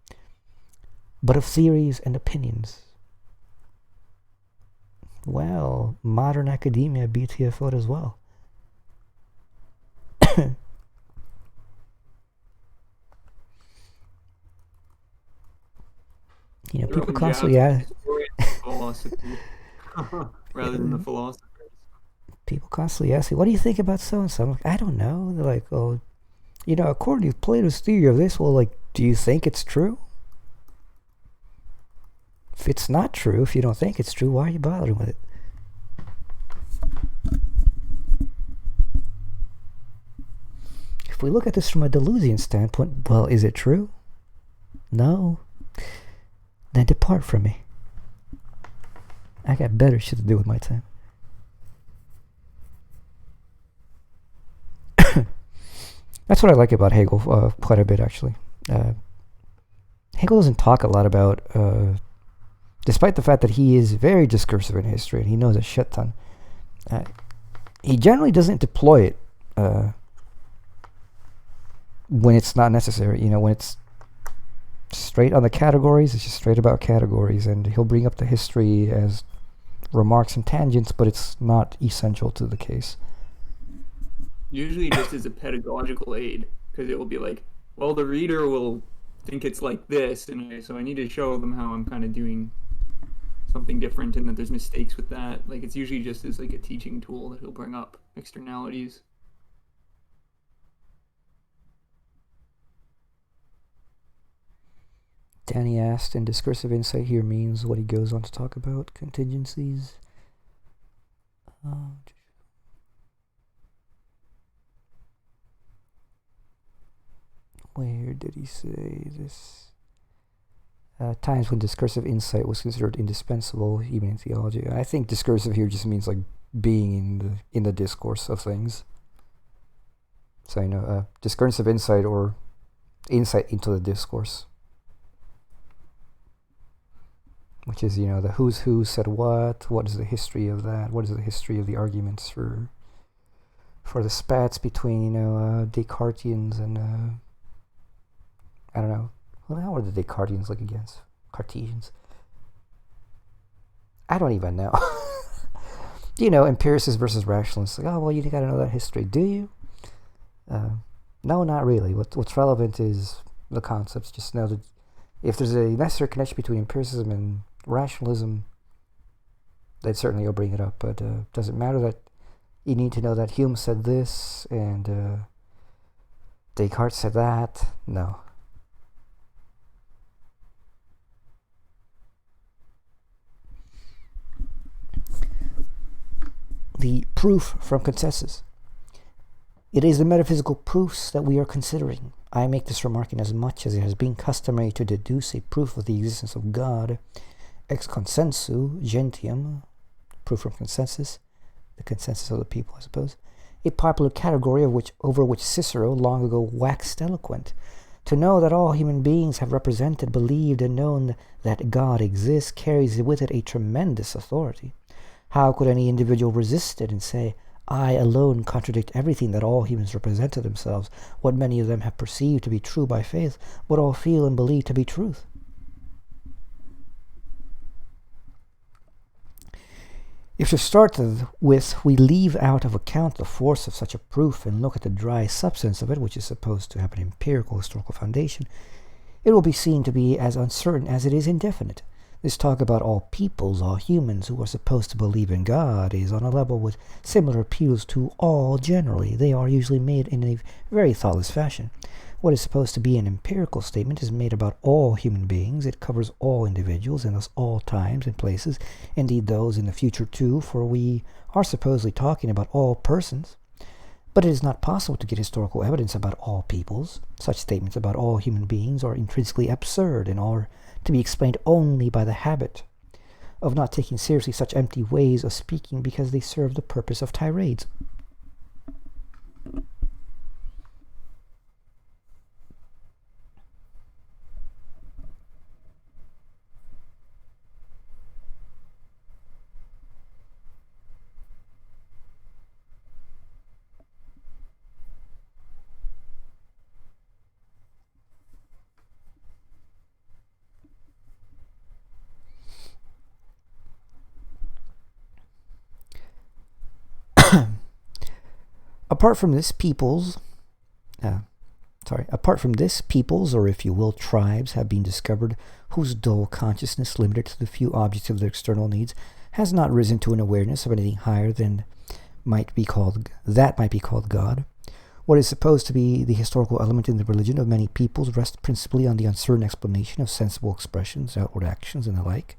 but of theories and opinions. Well, modern academia BTFO'd as well. You know, people constantly philosophy rather than the philosophers. People constantly ask me, "What do you think about so and so?" I'm like, "I don't know." They're like, "Oh, you know, according to Plato's theory of this, well, like, do you think it's true? If it's not true, if you don't think it's true, why are you bothering with it?" If we look at this from a Deleuzian standpoint, well, is it true? No. Then depart from me. I got better shit to do with my time. That's what I like about Hegel quite a bit, actually. Hegel doesn't talk a lot about, despite the fact that he is very discursive in history and he knows a shit ton, he generally doesn't deploy it when it's not necessary. You know, when it's straight on the categories, it's just straight about categories, and he'll bring up the history as remarks and tangents, but it's not essential to the case. Usually just as a pedagogical aid, because it will be like, well, the reader will think it's like this, and so I need to show them how I'm kind of doing something different and that there's mistakes with that. Like, it's usually just as like a teaching tool that he'll bring up externalities. Danny asked, and discursive insight here means what he goes on to talk about, contingencies. Where did he say this? Times when discursive insight was considered indispensable, even in theology. I think discursive here just means like being in the discourse of things. So, you know, discursive insight or insight into the discourse. Which is, you know, the who's who said what is the history of that, what is the history of the arguments for the spats between, you know, Descartesians and, I don't know, well, how are the Descartesians like against Cartesians? I don't even know. empiricists versus rationalists. Like, oh, well, you got to know that history. Do you? No, not really. What's relevant is the concepts. Just know that if there's a necessary connection between empiricism and rationalism, then certainly you'll bring it up. But does it matter that you need to know that Hume said this and Descartes said that? No. The proof from consensus. It is the metaphysical proofs that we are considering. I make this remark inasmuch as it has been customary to deduce a proof of the existence of God ex consensu gentium, proof from consensus, the consensus of the people, I suppose, a popular category over which Cicero long ago waxed eloquent. To know that all human beings have represented, believed, and known that God exists carries with it a tremendous authority. How could any individual resist it and say, I alone contradict everything that all humans represent to themselves, what many of them have perceived to be true by faith, what all feel and believe to be truth? If to start with we leave out of account the force of such a proof and look at the dry substance of it, which is supposed to have an empirical historical foundation, it will be seen to be as uncertain as it is indefinite. This talk about all peoples, all humans who are supposed to believe in God, is on a level with similar appeals to all generally. They are usually made in a very thoughtless fashion. What is supposed to be an empirical statement is made about all human beings. It covers all individuals, and thus all times and places, indeed those in the future too, for we are supposedly talking about all persons. But it is not possible to get historical evidence about all peoples. Such statements about all human beings are intrinsically absurd and are to be explained only by the habit of not taking seriously such empty ways of speaking because they serve the purpose of tirades. Apart from this, peoples, or if you will, tribes have been discovered whose dull consciousness, limited to the few objects of their external needs, has not risen to an awareness of anything higher than might be called God. What is supposed to be the historical element in the religion of many peoples rests principally on the uncertain explanation of sensible expressions, outward actions, and the like.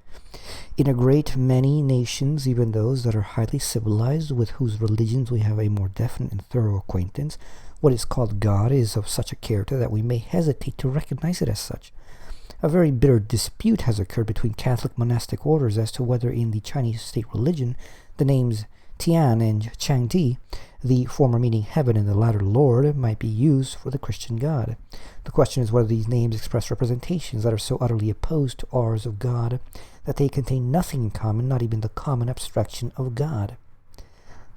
In a great many nations, even those that are highly civilized, with whose religions we have a more definite and thorough acquaintance, what is called God is of such a character that we may hesitate to recognize it as such. A very bitter dispute has occurred between Catholic monastic orders as to whether in the Chinese state religion the names Tian and Changdi, the former meaning heaven and the latter Lord, might be used for the Christian God. The question is whether these names express representations that are so utterly opposed to ours of God that they contain nothing in common, not even the common abstraction of God.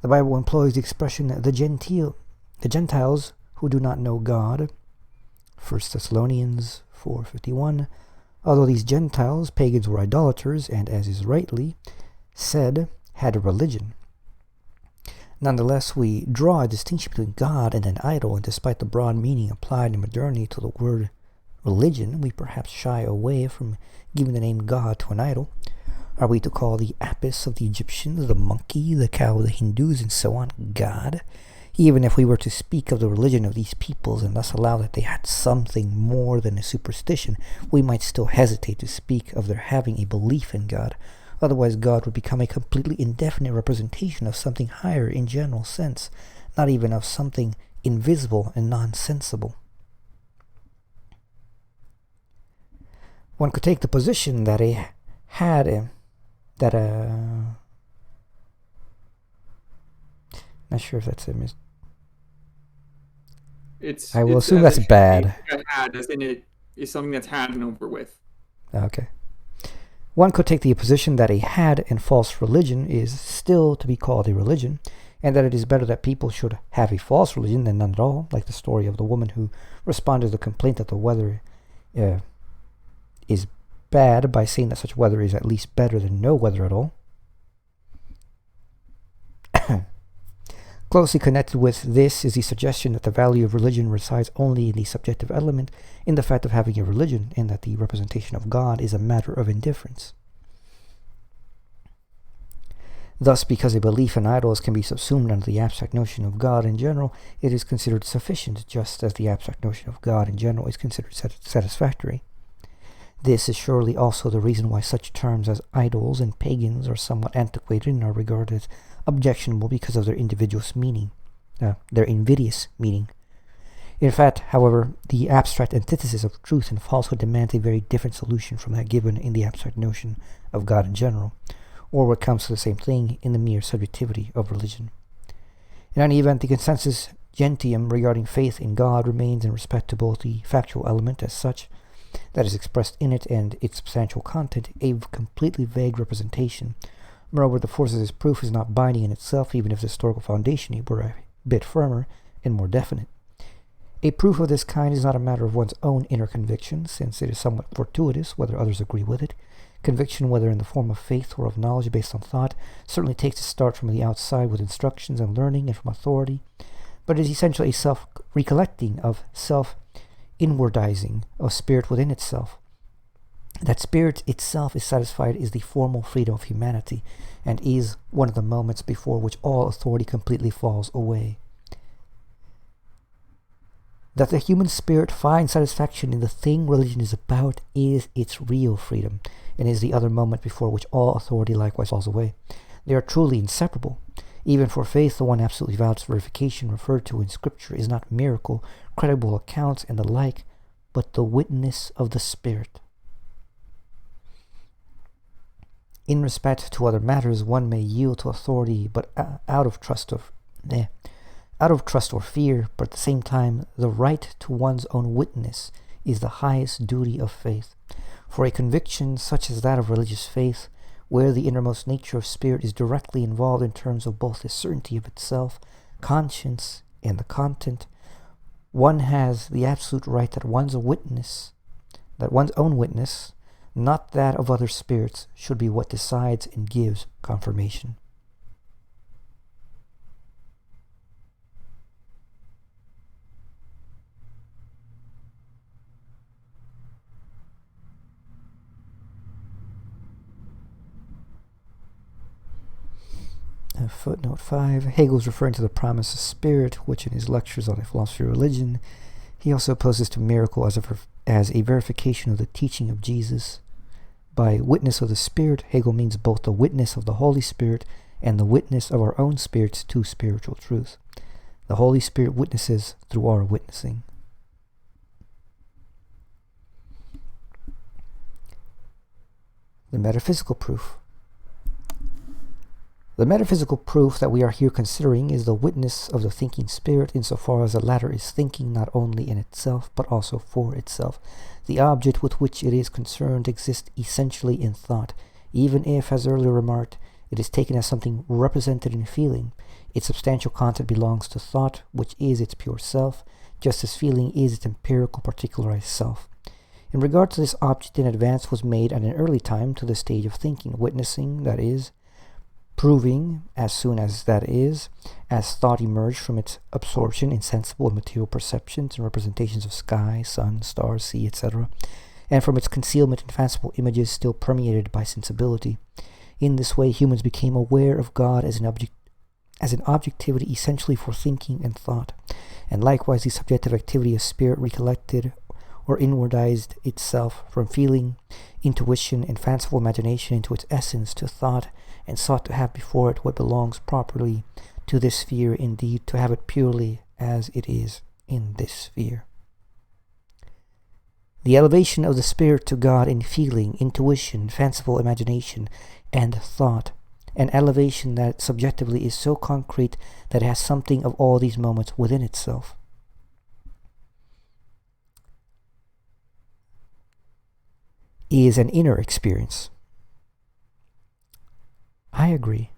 The Bible employs the expression the Gentiles who do not know God, 1 Thessalonians 4:51. Although these Gentiles, pagans, were idolaters, and as is rightly said, had a religion. Nonetheless, we draw a distinction between God and an idol, and despite the broad meaning applied in modernity to the word religion, we perhaps shy away from giving the name God to an idol. Are we to call the Apis of the Egyptians, the monkey, the cow of the Hindus, and so on, God? Even if we were to speak of the religion of these peoples and thus allow that they had something more than a superstition, we might still hesitate to speak of their having a belief in God. Otherwise, God would become a completely indefinite representation of something higher in general sense, not even of something invisible and nonsensible. One could take the position that not sure if that's a I will assume that's bad. Had, as in it is something that's had and over with. Okay. One could take the position that a had and false religion is still to be called a religion, and that it is better that people should have a false religion than none at all, like the story of the woman who responded to the complaint that the weather is bad by saying that such weather is at least better than no weather at all. Closely connected with this is the suggestion that the value of religion resides only in the subjective element, in the fact of having a religion, and that the representation of God is a matter of indifference. Thus, because a belief in idols can be subsumed under the abstract notion of God in general, it is considered sufficient, just as the abstract notion of God in general is considered satisfactory. This is surely also the reason why such terms as idols and pagans are somewhat antiquated and are regarded as objectionable because of their invidious meaning. In fact, however, the abstract antithesis of truth and falsehood demands a very different solution from that given in the abstract notion of God in general, or what comes to the same thing in the mere subjectivity of religion. In any event, the consensus gentium regarding faith in God remains in respect to both the factual element as such, that is expressed in it, and its substantial content, a completely vague representation. Moreover, the force of this proof is not binding in itself, even if the historical foundation were a bit firmer and more definite. A proof of this kind is not a matter of one's own inner conviction, since it is somewhat fortuitous whether others agree with it. Conviction, whether in the form of faith or of knowledge based on thought, certainly takes its start from the outside with instructions and learning and from authority, but it is essentially a self-recollecting of self-inwardizing of spirit within itself. That spirit itself is satisfied is the formal freedom of humanity, and is one of the moments before which all authority completely falls away. That the human spirit finds satisfaction in the thing religion is about is its real freedom, and is the other moment before which all authority likewise falls away. They are truly inseparable. Even for faith, the one absolutely valid verification referred to in Scripture is not miracle, credible accounts, and the like, but the witness of the Spirit. In respect to other matters, one may yield to authority, but out of trust or fear, but at the same time, the right to one's own witness is the highest duty of faith. For a conviction such as that of religious faith, where the innermost nature of spirit is directly involved in terms of both the certainty of itself, conscience, and the content, one has the absolute right that one's own witness, not that of other spirits, should be what decides and gives confirmation. Footnote 5. Hegel is referring to the promise of spirit, which in his lectures on the philosophy of religion, he also opposes to miracle as a verification of the teaching of Jesus. By witness of the Spirit, Hegel means both the witness of the Holy Spirit and the witness of our own spirits to spiritual truth. The Holy Spirit witnesses through our witnessing. The metaphysical proof. The metaphysical proof that we are here considering is the witness of the thinking spirit, insofar as the latter is thinking not only in itself, but also for itself. The object with which it is concerned exists essentially in thought, even if, as earlier remarked, it is taken as something represented in feeling. Its substantial content belongs to thought, which is its pure self, just as feeling is its empirical particularized self. In regard to this object, an advance was made at an early time to the stage of thinking, witnessing, that is, proving, as soon as that is, as thought emerged from its absorption in sensible and material perceptions and representations of sky, sun, stars, sea, etc., and from its concealment in fanciful images still permeated by sensibility. In this way, humans became aware of God as an objectivity essentially for thinking and thought, and likewise the subjective activity of spirit recollected or inwardized itself from feeling, intuition, and fanciful imagination into its essence to thought, and sought to have before it what belongs properly to this sphere, indeed to have it purely as it is in this sphere. The elevation of the spirit to God in feeling, intuition, fanciful imagination, and thought, an elevation that subjectively is so concrete that it has something of all these moments within itself. Is an inner experience. I agree.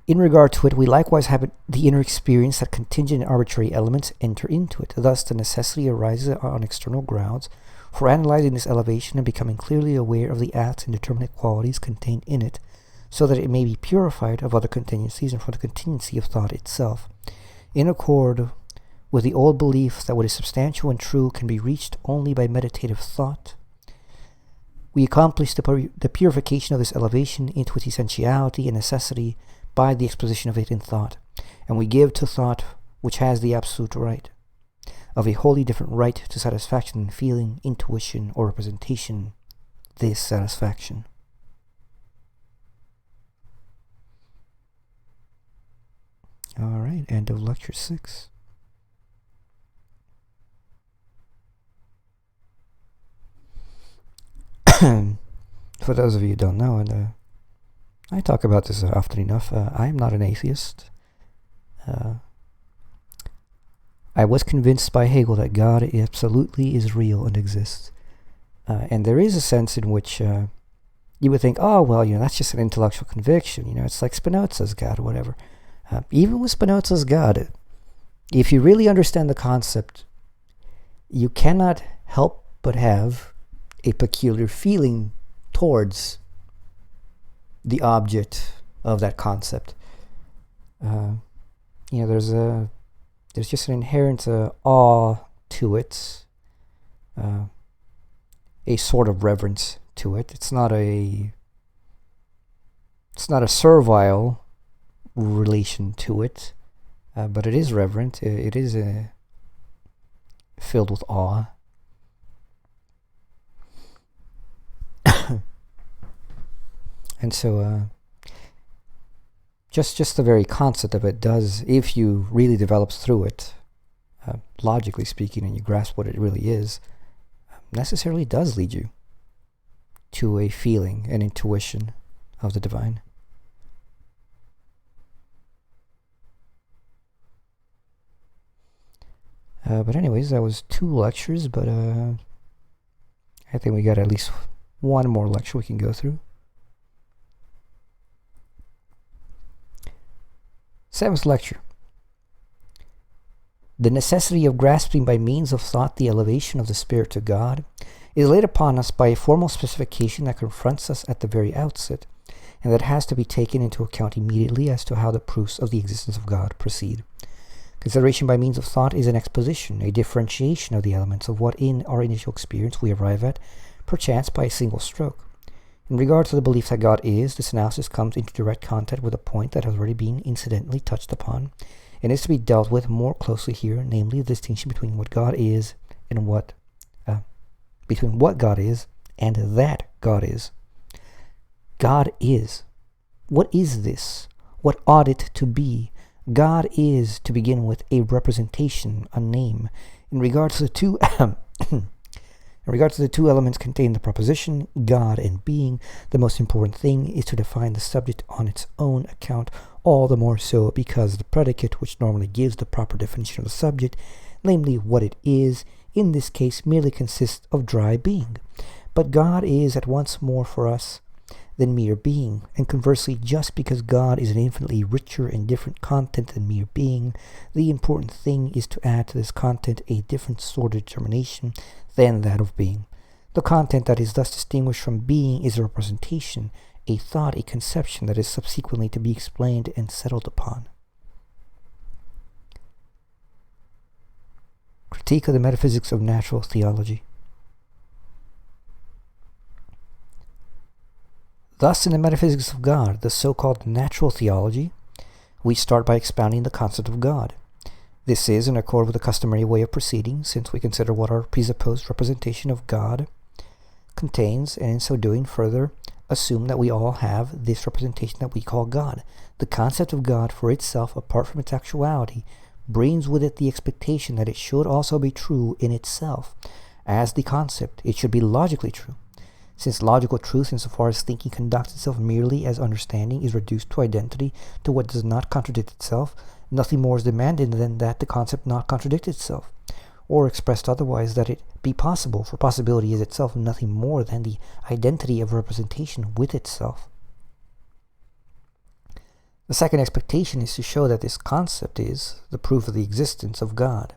In regard to it, we likewise have the inner experience that contingent and arbitrary elements enter into it. Thus, the necessity arises on external grounds for analyzing this elevation and becoming clearly aware of the acts and determinate qualities contained in it, so that it may be purified of other contingencies and from the contingency of thought itself, in accord with the old belief that what is substantial and true can be reached only by meditative thought. We accomplish the purification of this elevation into its essentiality and necessity by the exposition of it in thought, and we give to thought, which has the absolute right, of a wholly different right to satisfaction than feeling, intuition, or representation, this satisfaction. All right, end of lecture 6. For those of you who don't know, and I talk about this often enough, I am not an atheist. I was convinced by Hegel that God absolutely is real and exists. And there is a sense in which you would think, oh, well, that's just an intellectual conviction. It's like Spinoza's God or whatever. Even with Spinoza's God, if you really understand the concept, you cannot help but have a peculiar feeling towards the object of that concept. There's just an inherent awe to it, a sort of reverence to it. It's not a servile relation to it, but it is reverent. It is filled with awe. And so just the very concept of it does, if you really develop through it, logically speaking, and you grasp what it really is, necessarily does lead you to a feeling, an intuition of the divine. But anyways, that was 2 lectures, but I think we got at least one more lecture we can go through. 7th lecture. The necessity of grasping by means of thought the elevation of the spirit to God is laid upon us by a formal specification that confronts us at the very outset, and that has to be taken into account immediately as to how the proofs of the existence of God proceed. Consideration by means of thought is an exposition, a differentiation of the elements of what in our initial experience we arrive at, perchance by a single stroke. In regard to the belief that God is, this analysis comes into direct contact with a point that has already been incidentally touched upon, and is to be dealt with more closely here, namely the distinction between what God is and between what God is and that God is. God is. What is this? What ought it to be? God is, to begin with, a representation, a name. In regard to the two elements contained in the proposition, God and being, the most important thing is to define the subject on its own account, all the more so because the predicate, which normally gives the proper definition of the subject, namely what it is, in this case merely consists of dry being. But God is at once more for us than mere being, and conversely, just because God is an infinitely richer and different content than mere being, the important thing is to add to this content a different sort of determination than that of being. The content that is thus distinguished from being is a representation, a thought, a conception that is subsequently to be explained and settled upon. Critique of the metaphysics of natural theology. Thus, in the metaphysics of God, the so-called natural theology, we start by expounding the concept of God. This is in accord with the customary way of proceeding, since we consider what our presupposed representation of God contains, and in so doing further assume that we all have this representation that we call God. The concept of God for itself, apart from its actuality, brings with it the expectation that it should also be true in itself. As the concept, it should be logically true. Since logical truth, insofar as thinking conducts itself merely as understanding, is reduced to identity, to what does not contradict itself, nothing more is demanded than that the concept not contradict itself. Or expressed otherwise, that it be possible, for possibility is itself nothing more than the identity of representation with itself. The second expectation is to show that this concept is the proof of the existence of God.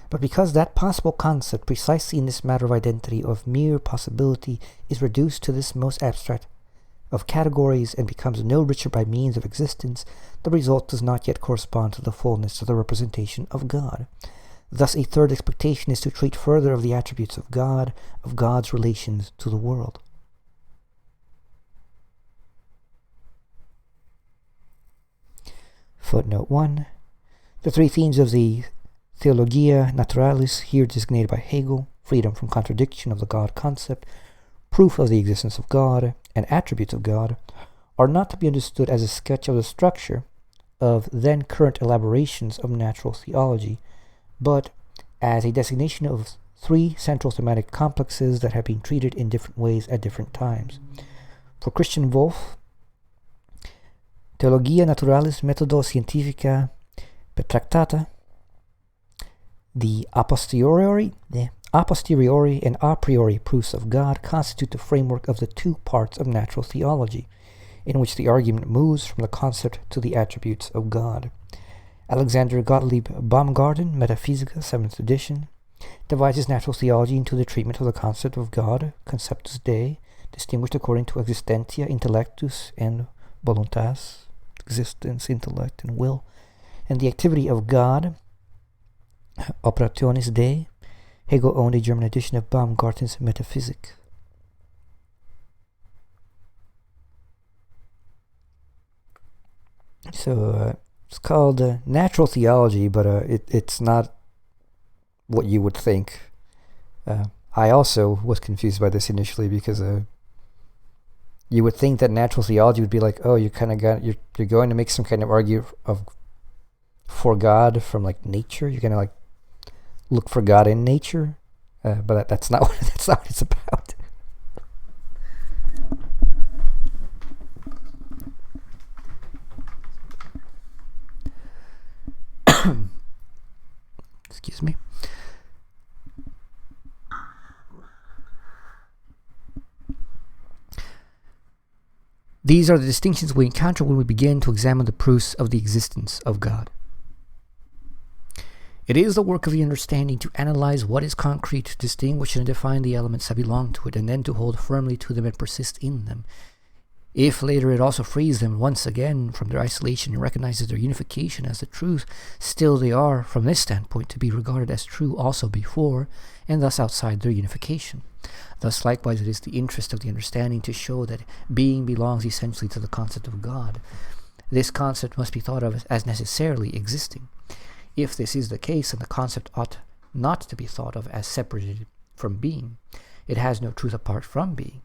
But because that possible concept, precisely in this matter of identity, of mere possibility, is reduced to this most abstract of categories and becomes no richer by means of existence, the result does not yet correspond to the fullness of the representation of God. Thus a third expectation is to treat further of the attributes of God, of God's relations to the world. Footnote 1. The three themes of the Theologia Naturalis, here designated by Hegel, freedom from contradiction of the God concept, proof of the existence of God, and attributes of God, are not to be understood as a sketch of the structure of then current elaborations of natural theology, but as a designation of three central thematic complexes that have been treated in different ways at different times. For Christian Wolff, Theologia Naturalis Methodo Scientifica Betractata, the a posteriori and a priori proofs of God constitute the framework of the two parts of natural theology, in which the argument moves from the concept to the attributes of God. Alexander Gottlieb Baumgarten, Metaphysica, 7th edition, divides his natural theology into the treatment of the concept of God, conceptus Dei, distinguished according to existentia, intellectus, and voluntas, existence, intellect, and will, and the activity of God, operationis Dei. Hegel owned a German edition of Baumgarten's Metaphysik. So it's called natural theology, but it's not what you would think. I also was confused by this initially because you would think that natural theology would be like, oh, you're going to make some kind of argument for God from like nature. You're going to like look for God in nature, but that's not what it's about. Excuse me. These are the distinctions we encounter when we begin to examine the proofs of the existence of God. It is the work of the understanding to analyze what is concrete, to distinguish and define the elements that belong to it, and then to hold firmly to them and persist in them. If later it also frees them once again from their isolation and recognizes their unification as the truth, still they are, from this standpoint, to be regarded as true also before, and thus outside their unification. Thus likewise it is the interest of the understanding to show that being belongs essentially to the concept of God. This concept must be thought of as necessarily existing. If this is the case, then the concept ought not to be thought of as separated from being. It has no truth apart from being.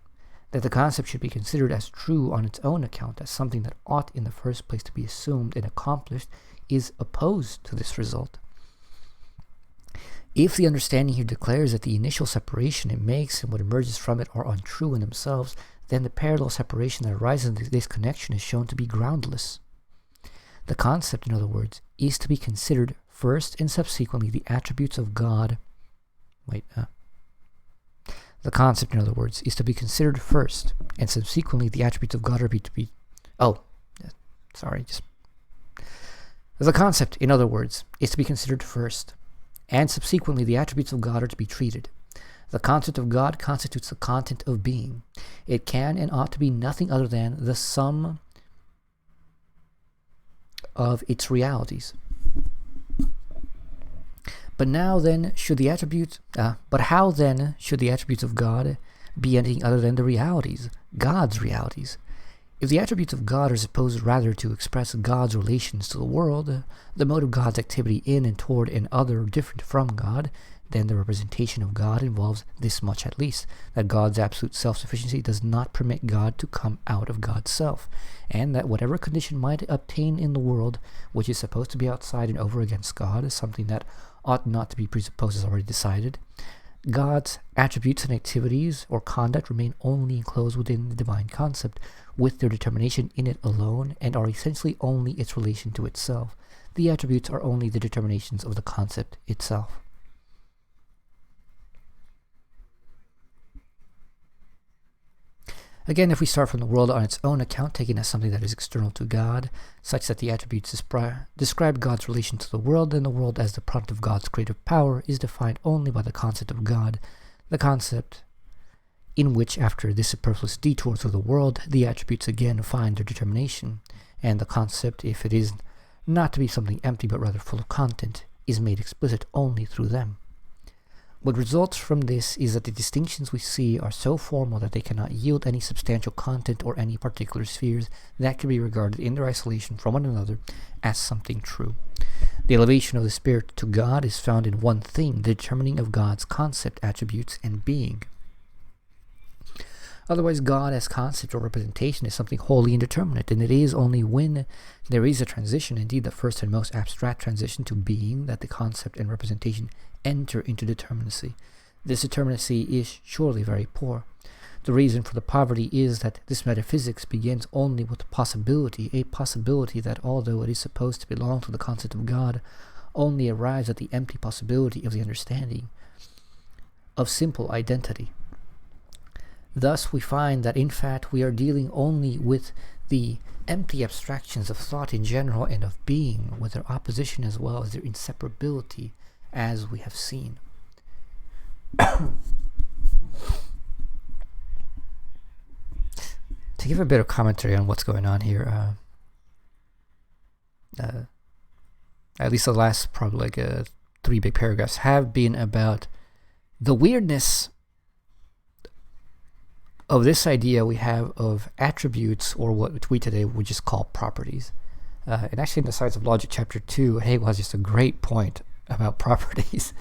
That the concept should be considered as true on its own account, as something that ought in the first place to be assumed and accomplished, is opposed to this result. If the understanding here declares that the initial separation it makes and what emerges from it are untrue in themselves, then the parallel separation that arises in this connection is shown to be groundless. The concept, in other words, is to be considered first and subsequently the attributes of God. The concept, in other words, is to be considered first, and subsequently the attributes of God are to be... The concept, in other words, is to be considered first, and subsequently the attributes of God are to be treated. The concept of God constitutes the content of being. It can and ought to be nothing other than the sum of its realities. But how then should the attributes of God be anything other than the realities, God's realities? If the attributes of God are supposed rather to express God's relations to the world, the mode of God's activity in and toward an other different from God, then the representation of God involves this much at least, that God's absolute self-sufficiency does not permit God to come out of God's self, and that whatever condition might obtain in the world, which is supposed to be outside and over against God, is something that ought not to be presupposed as already decided. God's attributes and activities or conduct remain only enclosed within the divine concept, with their determination in it alone, and are essentially only its relation to itself. The attributes are only the determinations of the concept itself. Again, if we start from the world on its own account, taken as something that is external to God, such that the attributes describe God's relation to the world, then the world as the product of God's creative power is defined only by the concept of God. The concept in which, after this superfluous detour through the world, the attributes again find their determination, and the concept, if it is not to be something empty but rather full of content, is made explicit only through them. What results from this is that the distinctions we see are so formal that they cannot yield any substantial content or any particular spheres that can be regarded in their isolation from one another as something true. The elevation of the spirit to God is found in one thing, the determining of God's concept, attributes, and being. Otherwise, God as concept or representation is something wholly indeterminate, and it is only when there is a transition, indeed the first and most abstract transition to being, that the concept and representation enter into determinacy. This determinacy is surely very poor. The reason for the poverty is that this metaphysics begins only with a possibility that, although it is supposed to belong to the concept of God, only arrives at the empty possibility of the understanding of simple identity. Thus we find that in fact we are dealing only with the empty abstractions of thought in general and of being, with their opposition as well as their inseparability, as we have seen. To give a bit of commentary on what's going on here, at least the last probably like 3 big paragraphs have been about the weirdness of this idea we have of attributes, or what we today would just call properties. And actually in the Science of Logic chapter 2, Hegel has just a great point about properties.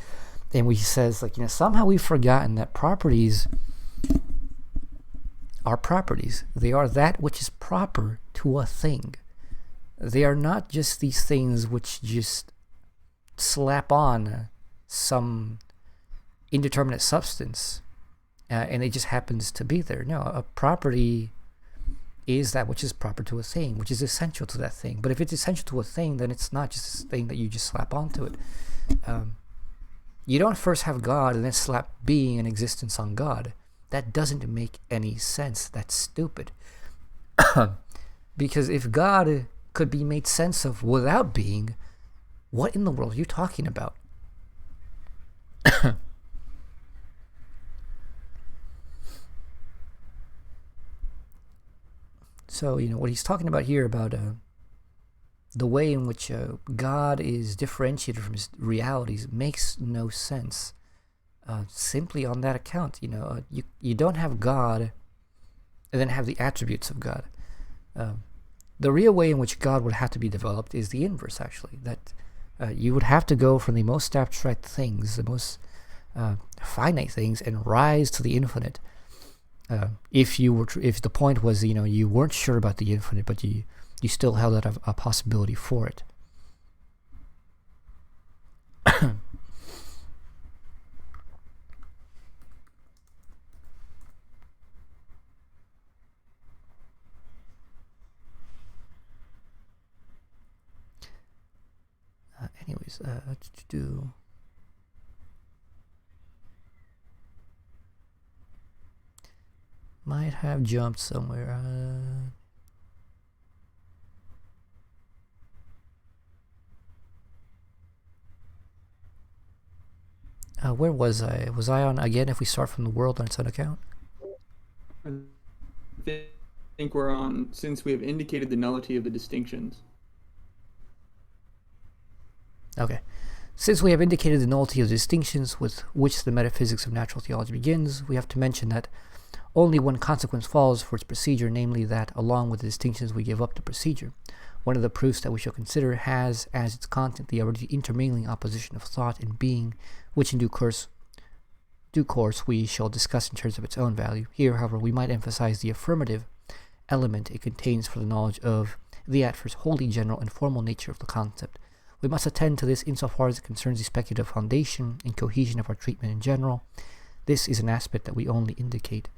And he says, like, somehow we've forgotten that properties are properties. They are that which is proper to a thing. They are not just these things which just slap on some indeterminate substance and it just happens to be there. No, a property is that which is proper to a thing, which is essential to that thing. But if it's essential to a thing, then it's not just a thing that you just slap onto it. You don't first have God and then slap being and existence on God. That doesn't make any sense. That's stupid. Because if God could be made sense of without being, what in the world are you talking about? So, what he's talking about here about the way in which God is differentiated from his realities makes no sense. Simply on that account, you don't have God and then have the attributes of God. The real way in which God would have to be developed is the inverse, actually. That you would have to go from the most abstract things, the most finite things, and rise to the infinite. If the point was, you weren't sure about the infinite, but you still held out a possibility for it. Anyways, might have jumped somewhere. Where was I? Was I on, again, if we start from the world on its own account? I think we're on, since we have indicated the nullity of the distinctions. Okay. Since we have indicated the nullity of the distinctions with which the metaphysics of natural theology begins, we have to mention that only one consequence follows for its procedure, namely that, along with the distinctions, we give up the procedure. One of the proofs that we shall consider has as its content the already intermingling opposition of thought and being, which in due course we shall discuss in terms of its own value. Here, however, we might emphasize the affirmative element it contains for the knowledge of the at first wholly general and formal nature of the concept. We must attend to this insofar as it concerns the speculative foundation and cohesion of our treatment in general. This is an aspect that we only indicate.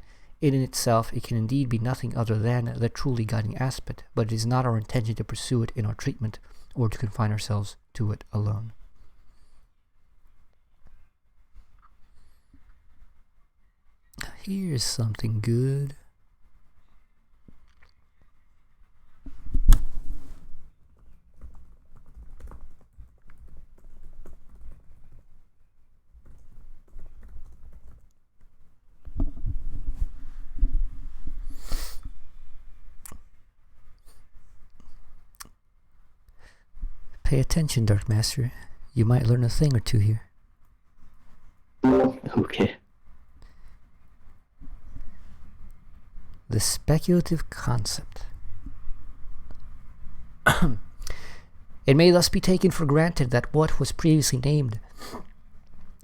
In itself, it can indeed be nothing other than the truly guiding aspect, but it is not our intention to pursue it in our treatment or to confine ourselves to it alone. Here's something good. Pay attention, Dark Master. You might learn a thing or two here. Okay. The speculative concept. It may thus be taken for granted that what was previously named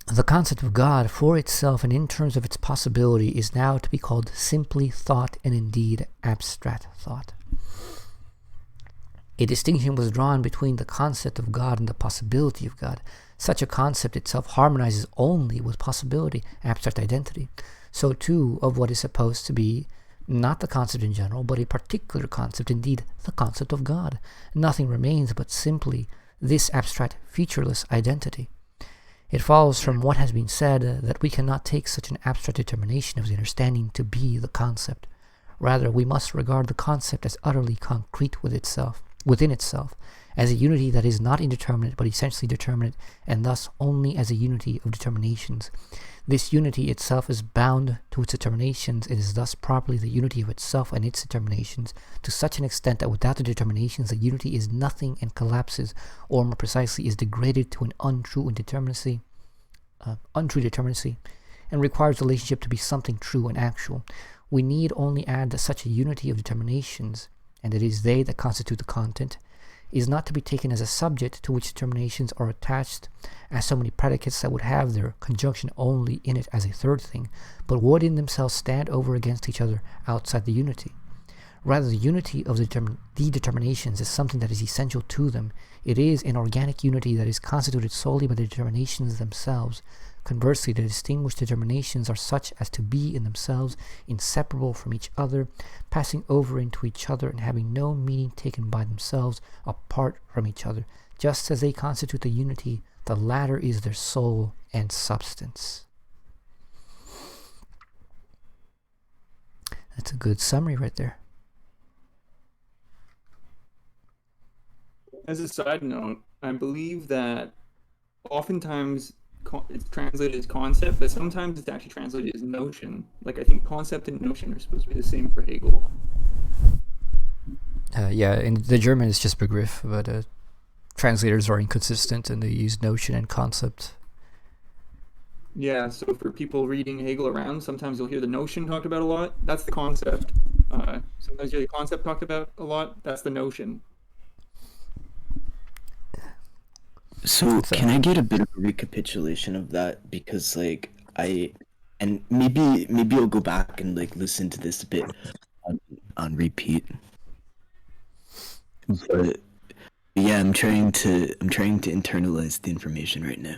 the concept of God for itself and in terms of its possibility is now to be called simply thought and indeed abstract thought. A distinction was drawn between the concept of God and the possibility of God. Such a concept itself harmonizes only with possibility, abstract identity. So too of what is supposed to be not the concept in general, but a particular concept, indeed the concept of God. Nothing remains but simply this abstract, featureless identity. It follows from what has been said that we cannot take such an abstract determination of the understanding to be the concept. Rather, we must regard the concept as utterly concrete within itself, as a unity that is not indeterminate but essentially determinate, and thus only as a unity of determinations. This unity itself is bound to its determinations. It is thus properly the unity of itself and its determinations, to such an extent that without the determinations the unity is nothing and collapses, or more precisely is degraded to an untrue determinacy, and requires the relationship to be something true and actual. We need only add that such a unity of determinations, and it is they that constitute the content, is not to be taken as a subject to which determinations are attached as so many predicates that would have their conjunction only in it as a third thing, but would in themselves stand over against each other outside the unity. Rather, the unity of the determinations is something that is essential to them. It is an organic unity that is constituted solely by the determinations themselves. Conversely, the distinguished determinations are such as to be in themselves inseparable from each other, passing over into each other and having no meaning taken by themselves apart from each other. Just as they constitute the unity, the latter is their soul and substance. That's a good summary right there. As a side note, I believe that oftentimes it's translated as concept, but sometimes it's actually translated as notion. Like, I think concept and notion are supposed to be the same for Hegel. Yeah, in the German it's just Begriff, but translators are inconsistent and they use notion and concept. Yeah, so for people reading Hegel around, sometimes you'll hear the notion talked about a lot. That's the concept. Sometimes you hear the concept talked about a lot. That's the notion. So can I get a bit of a recapitulation of that? Because maybe I'll go back and listen to this a bit on repeat. But yeah, I'm trying to internalize the information right now.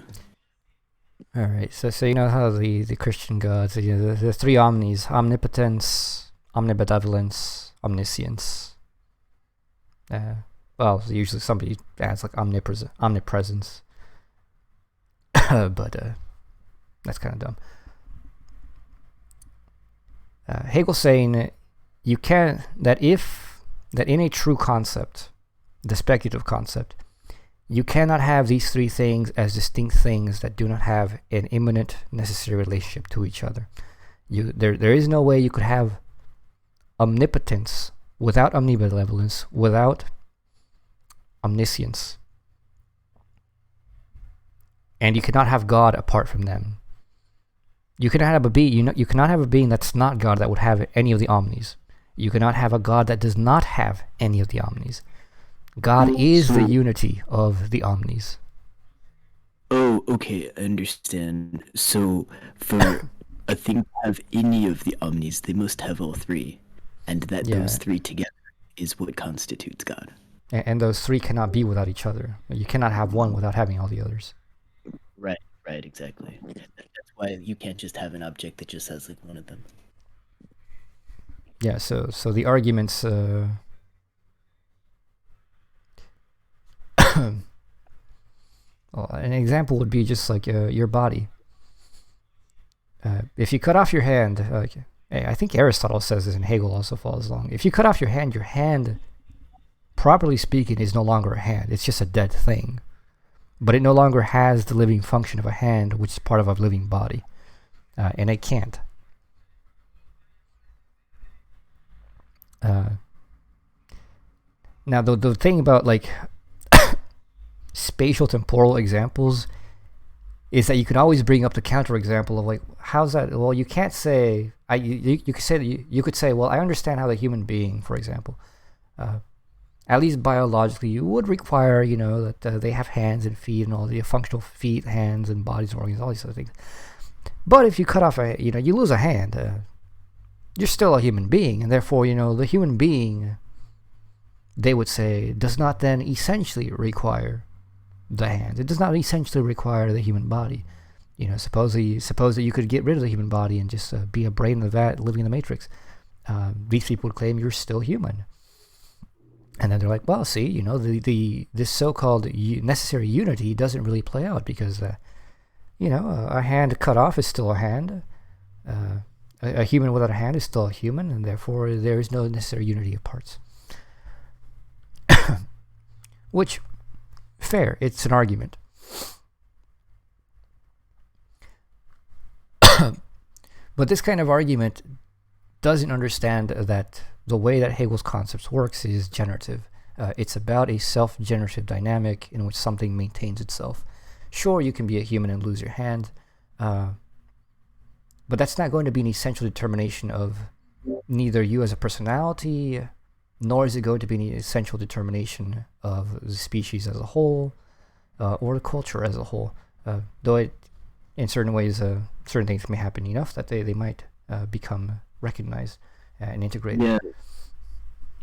All right, so you know how the Christian gods, the three omnis: omnipotence, omnibenevolence, omniscience. Well, usually somebody adds omnipresence, but that's kind of dumb. Hegel's saying that in a true concept, the speculative concept, you cannot have these three things as distinct things that do not have an immanent necessary relationship to each other. There is no way you could have omnipotence without omnibenevolence, without omniscience, and you cannot have God apart from them. You cannot have a being. You cannot have a being that's not God that would have any of the omnis. You cannot have a God that does not have any of the omnis. God is the unity of the omnis. Oh, okay, I understand. So for a thing to have any of the omnis, they must have all three, and those three together is what constitutes God. And those three cannot be without each other. You cannot have one without having all the others. Right, exactly. That's why you can't just have an object that just has one of them. Yeah, so the arguments... well, an example would be just like your body. If you cut off your hand, I think Aristotle says this and Hegel also follows along. If you cut off your hand, properly speaking, is no longer a hand. It's just a dead thing. But it no longer has the living function of a hand, which is part of a living body. And it can't. Now, the thing about, spatial temporal examples is that you can always bring up the counterexample of like, how's that? Well, you can't say you could say you could say, well, I understand how the human being, for example, at least biologically, you would require, that they have hands and feet and all the functional feet, hands, and bodies and organs, all these other things. But if you cut off you lose a hand, you're still a human being, and therefore, the human being, they would say, does not then essentially require the hands. It does not essentially require the human body. Suppose that you could get rid of the human body and just be a brain in the vat living in the matrix. These people would claim you're still human. And then they're like, well, see, this so-called necessary unity doesn't really play out because, a hand cut off is still a hand. A human without a hand is still a human, and therefore there is no necessary unity of parts. Which, fair, it's an argument. But this kind of argument doesn't understand that the way that Hegel's concepts works is generative. It's about a self-generative dynamic in which something maintains itself. Sure, you can be a human and lose your hand, but that's not going to be an essential determination of neither you as a personality, nor is it going to be an essential determination of the species as a whole, or the culture as a whole. Though it, in certain ways, certain things may happen enough that they might become recognized and integrated.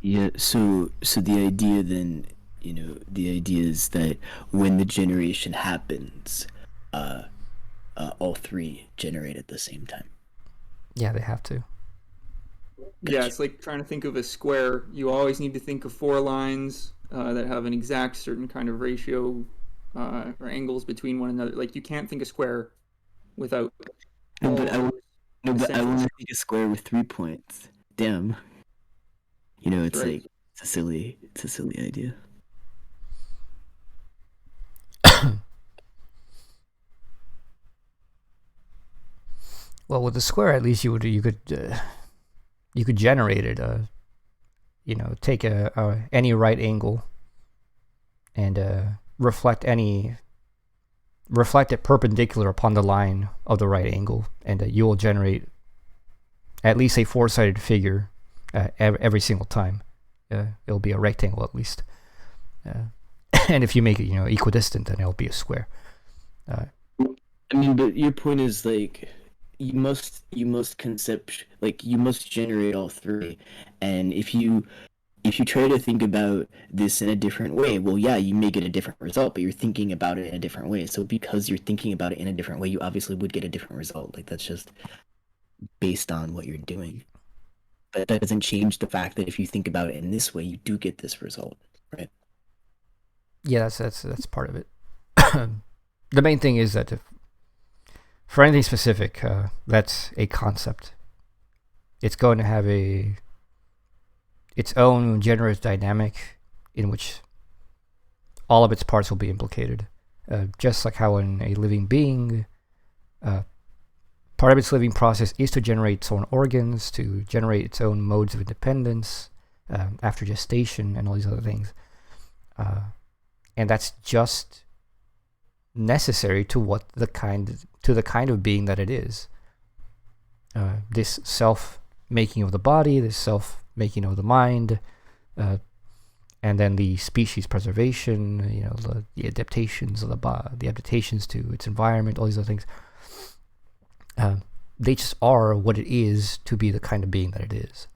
Yeah. So the idea then, the idea is that when the generation happens, all three generate at the same time. Yeah, they have to. Yeah, it's like trying to think of a square. You always need to think of four lines that have an exact certain kind of ratio or angles between one another. Like, you can't think a square without. No, but I want to think a square with 3 points. Damn. It's right. Like it's a silly idea. Well, with the square, at least you could generate it. Take any right angle and reflect it perpendicular upon the line of the right angle, and you will generate at least a four-sided figure every single time. It'll be a rectangle at least. And if you make it, equidistant, then it'll be a square. But your point is like you must generate all three, and if you try to think about this in a different way, well, yeah, you may get a different result, but you're thinking about it in a different way. So because you're thinking about it in a different way, you obviously would get a different result. Like, that's just based on what you're doing. But that doesn't change the fact that if you think about it in this way, you do get this result, right? Yeah, that's part of it. The main thing is that for anything specific, that's a concept. It's going to have its own generative dynamic in which all of its parts will be implicated. Just like how in a living being, part of its living process is to generate its own organs, to generate its own modes of independence after gestation and all these other things. And that's just necessary to the kind of being that it is. This self-making of the body, this self-making of the mind, and then the species preservation, the adaptations of the adaptations to its environment, all these other things. They just are what it is to be the kind of being that it is.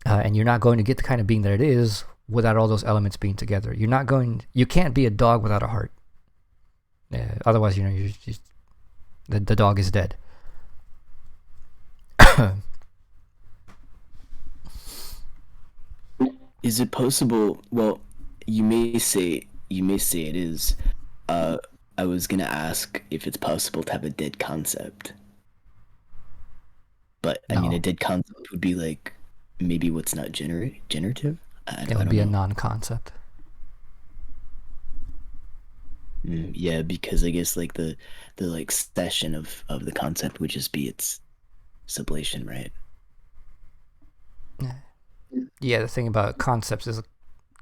And you're not going to get the kind of being that it is without all those elements being together. You can't be a dog without a heart. Otherwise, you're just, the dog is dead. Is it possible? Well, you may say it is. I was gonna ask if it's possible to have a dead concept, but no. I mean, a dead concept would be like maybe what's not generative. It would be a non-concept. Yeah, because I guess like the like session of the concept would just be its sublation, right? Yeah, the thing about concepts is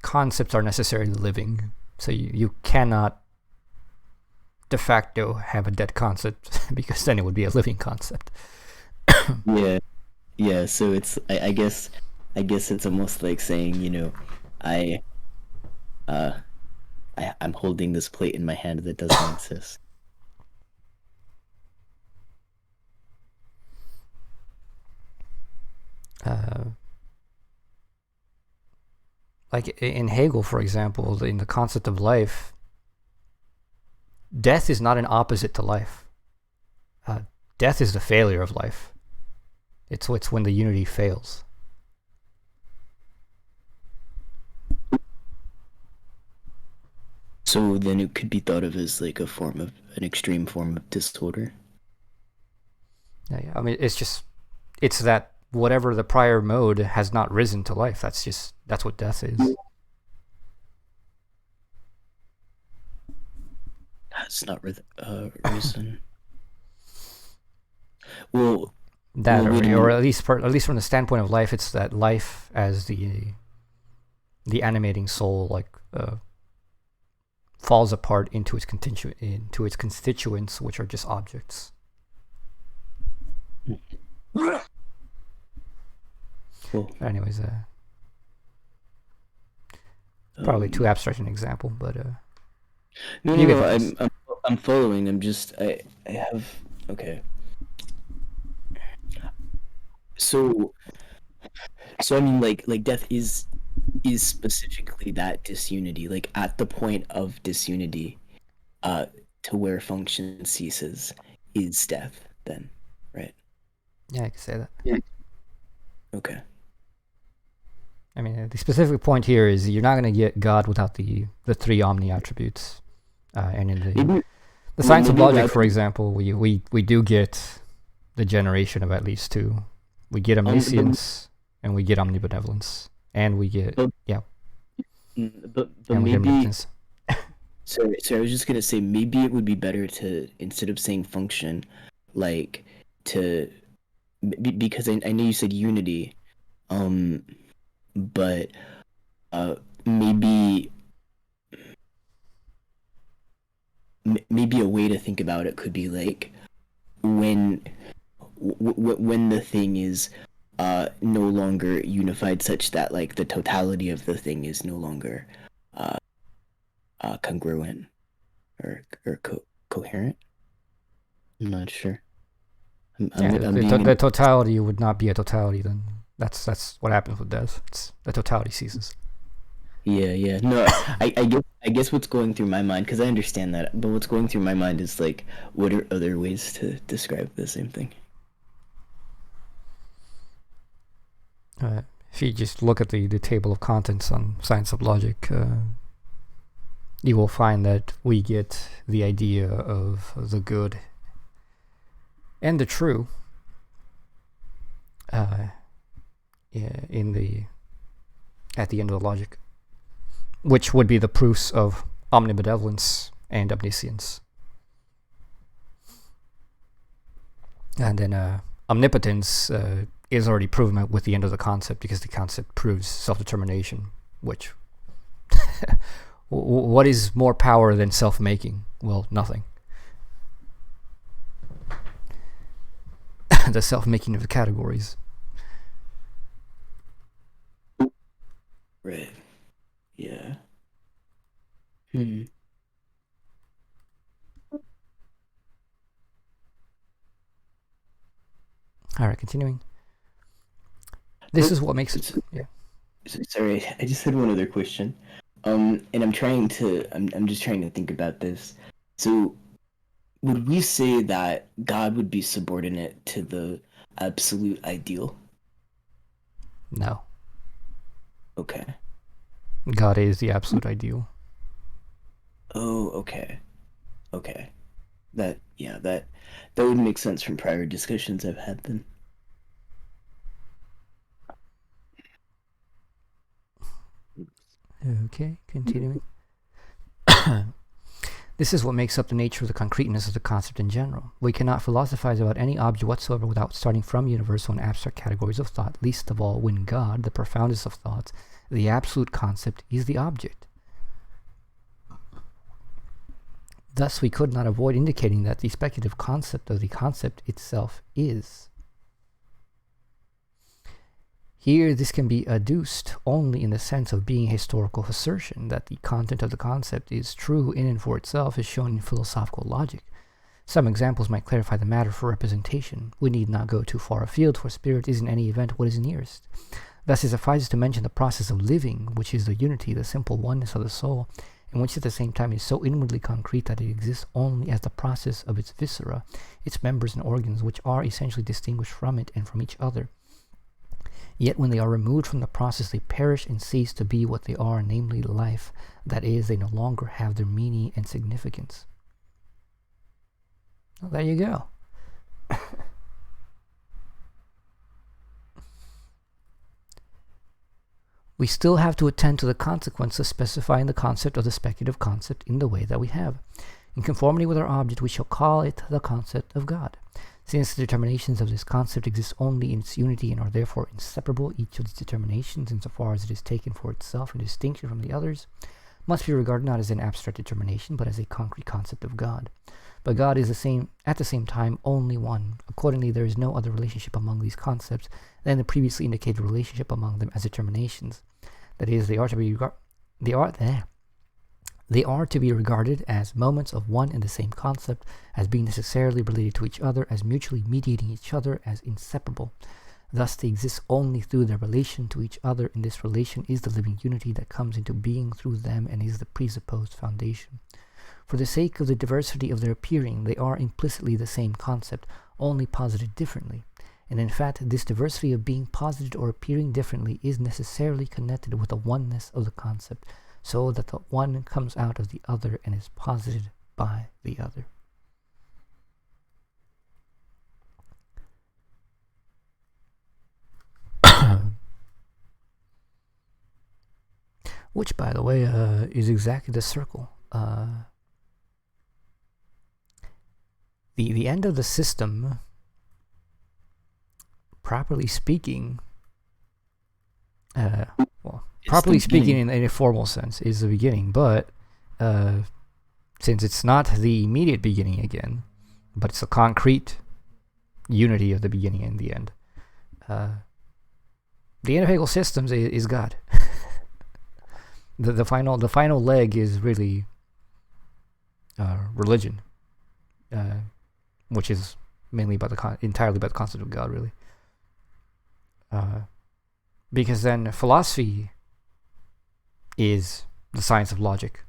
concepts are necessarily living. So you cannot de facto have a dead concept because then it would be a living concept. Yeah. So it's I guess it's almost like saying, I'm holding this plate in my hand that doesn't exist. Like in Hegel, for example, in the concept of life, death is not an opposite to life. Death is the failure of life. It's when the unity fails. So then it could be thought of as like an extreme form of disorder. Yeah. I mean, it's that whatever the prior mode has not risen to life. That's what death is. That's not risen. Well, that or at least from the standpoint of life, it's that life as the animating soul, like falls apart into its constituents, which are just objects. Cool. Anyways, probably too abstract an example, but no, I'm following. I have okay. So I mean, like death is specifically that disunity, like at the point of disunity, to where function ceases, is death. Then, right? Yeah, I can say that. Yeah. Okay. I mean, the specific point here is you're not going to get God without the three omni attributes, and in the science of logic, for example, we do get the generation of at least two. We get omniscience, and we get omnibenevolence, and we get but maybe. Sorry, I was just gonna say maybe it would be better to, instead of saying function, like because I know you said unity, but maybe a way to think about it could be like when the thing is no longer unified, such that like the totality of the thing is no longer congruent or coherent. I'm not sure. The totality would not be a totality then. That's what happens with death. The totality ceases. Yeah. No, I guess what's going through my mind, because I understand that, but what's going through my mind is like, what are other ways to describe the same thing? If you just look at the table of contents on Science of Logic, you will find that we get the idea of the good and the true at the end of the logic, which would be the proofs of omnibenevolence and omniscience. And then omnipotence is already proven with the end of the concept, because the concept proves self-determination, which what is more power than self-making? Well, nothing. The self-making of the categories. Right. Yeah. All right, continuing. This is what makes it. Yeah. Sorry, I just had one other question. And I'm just trying to think about this. So, would we say that God would be subordinate to the absolute ideal? No. Okay. God is the absolute ideal. Oh, okay. That would make sense from prior discussions I've had then. Okay, continuing. This is what makes up the nature of the concreteness of the concept in general. We cannot philosophize about any object whatsoever without starting from universal and abstract categories of thought, least of all when God, the profoundest of thoughts, the absolute concept, is the object. Thus, we could not avoid indicating that the speculative concept of the concept itself is. Here, this can be adduced only in the sense of being a historical assertion that the content of the concept is true in and for itself is shown in philosophical logic. Some examples might clarify the matter for representation. We need not go too far afield, for spirit is in any event what is nearest. Thus it suffices to mention the process of living, which is the unity, the simple oneness of the soul, and which at the same time is so inwardly concrete that it exists only as the process of its viscera, its members and organs, which are essentially distinguished from it and from each other. Yet when they are removed from the process, they perish and cease to be what they are, namely life. That is, they no longer have their meaning and significance. Well, there you go. We still have to attend to the consequence of specifying the concept of the speculative concept in the way that we have. In conformity with our object, we shall call it the concept of God. Since the determinations of this concept exist only in its unity and are therefore inseparable, each of these determinations, insofar as it is taken for itself in distinction from the others, must be regarded not as an abstract determination, but as a concrete concept of God. But God is at the same time only one. Accordingly, there is no other relationship among these concepts than the previously indicated relationship among them as determinations. That is, they are to be regarded as moments of one and the same concept, as being necessarily related to each other, as mutually mediating each other, as inseparable. Thus they exist only through their relation to each other, and this relation is the living unity that comes into being through them and is the presupposed foundation. For the sake of the diversity of their appearing, they are implicitly the same concept, only posited differently. And in fact, this diversity of being posited or appearing differently is necessarily connected with the oneness of the concept, so that the one comes out of the other and is posited by the other. Which, by the way, is exactly the circle. The end of the system, properly speaking, properly speaking in a formal sense, is the beginning, but since it's not the immediate beginning again, but it's a concrete unity of the beginning and the end, the end of Hegel's systems is God. the final leg is really religion, which is mainly entirely about the concept of God, really. Because then philosophy is the science of logic.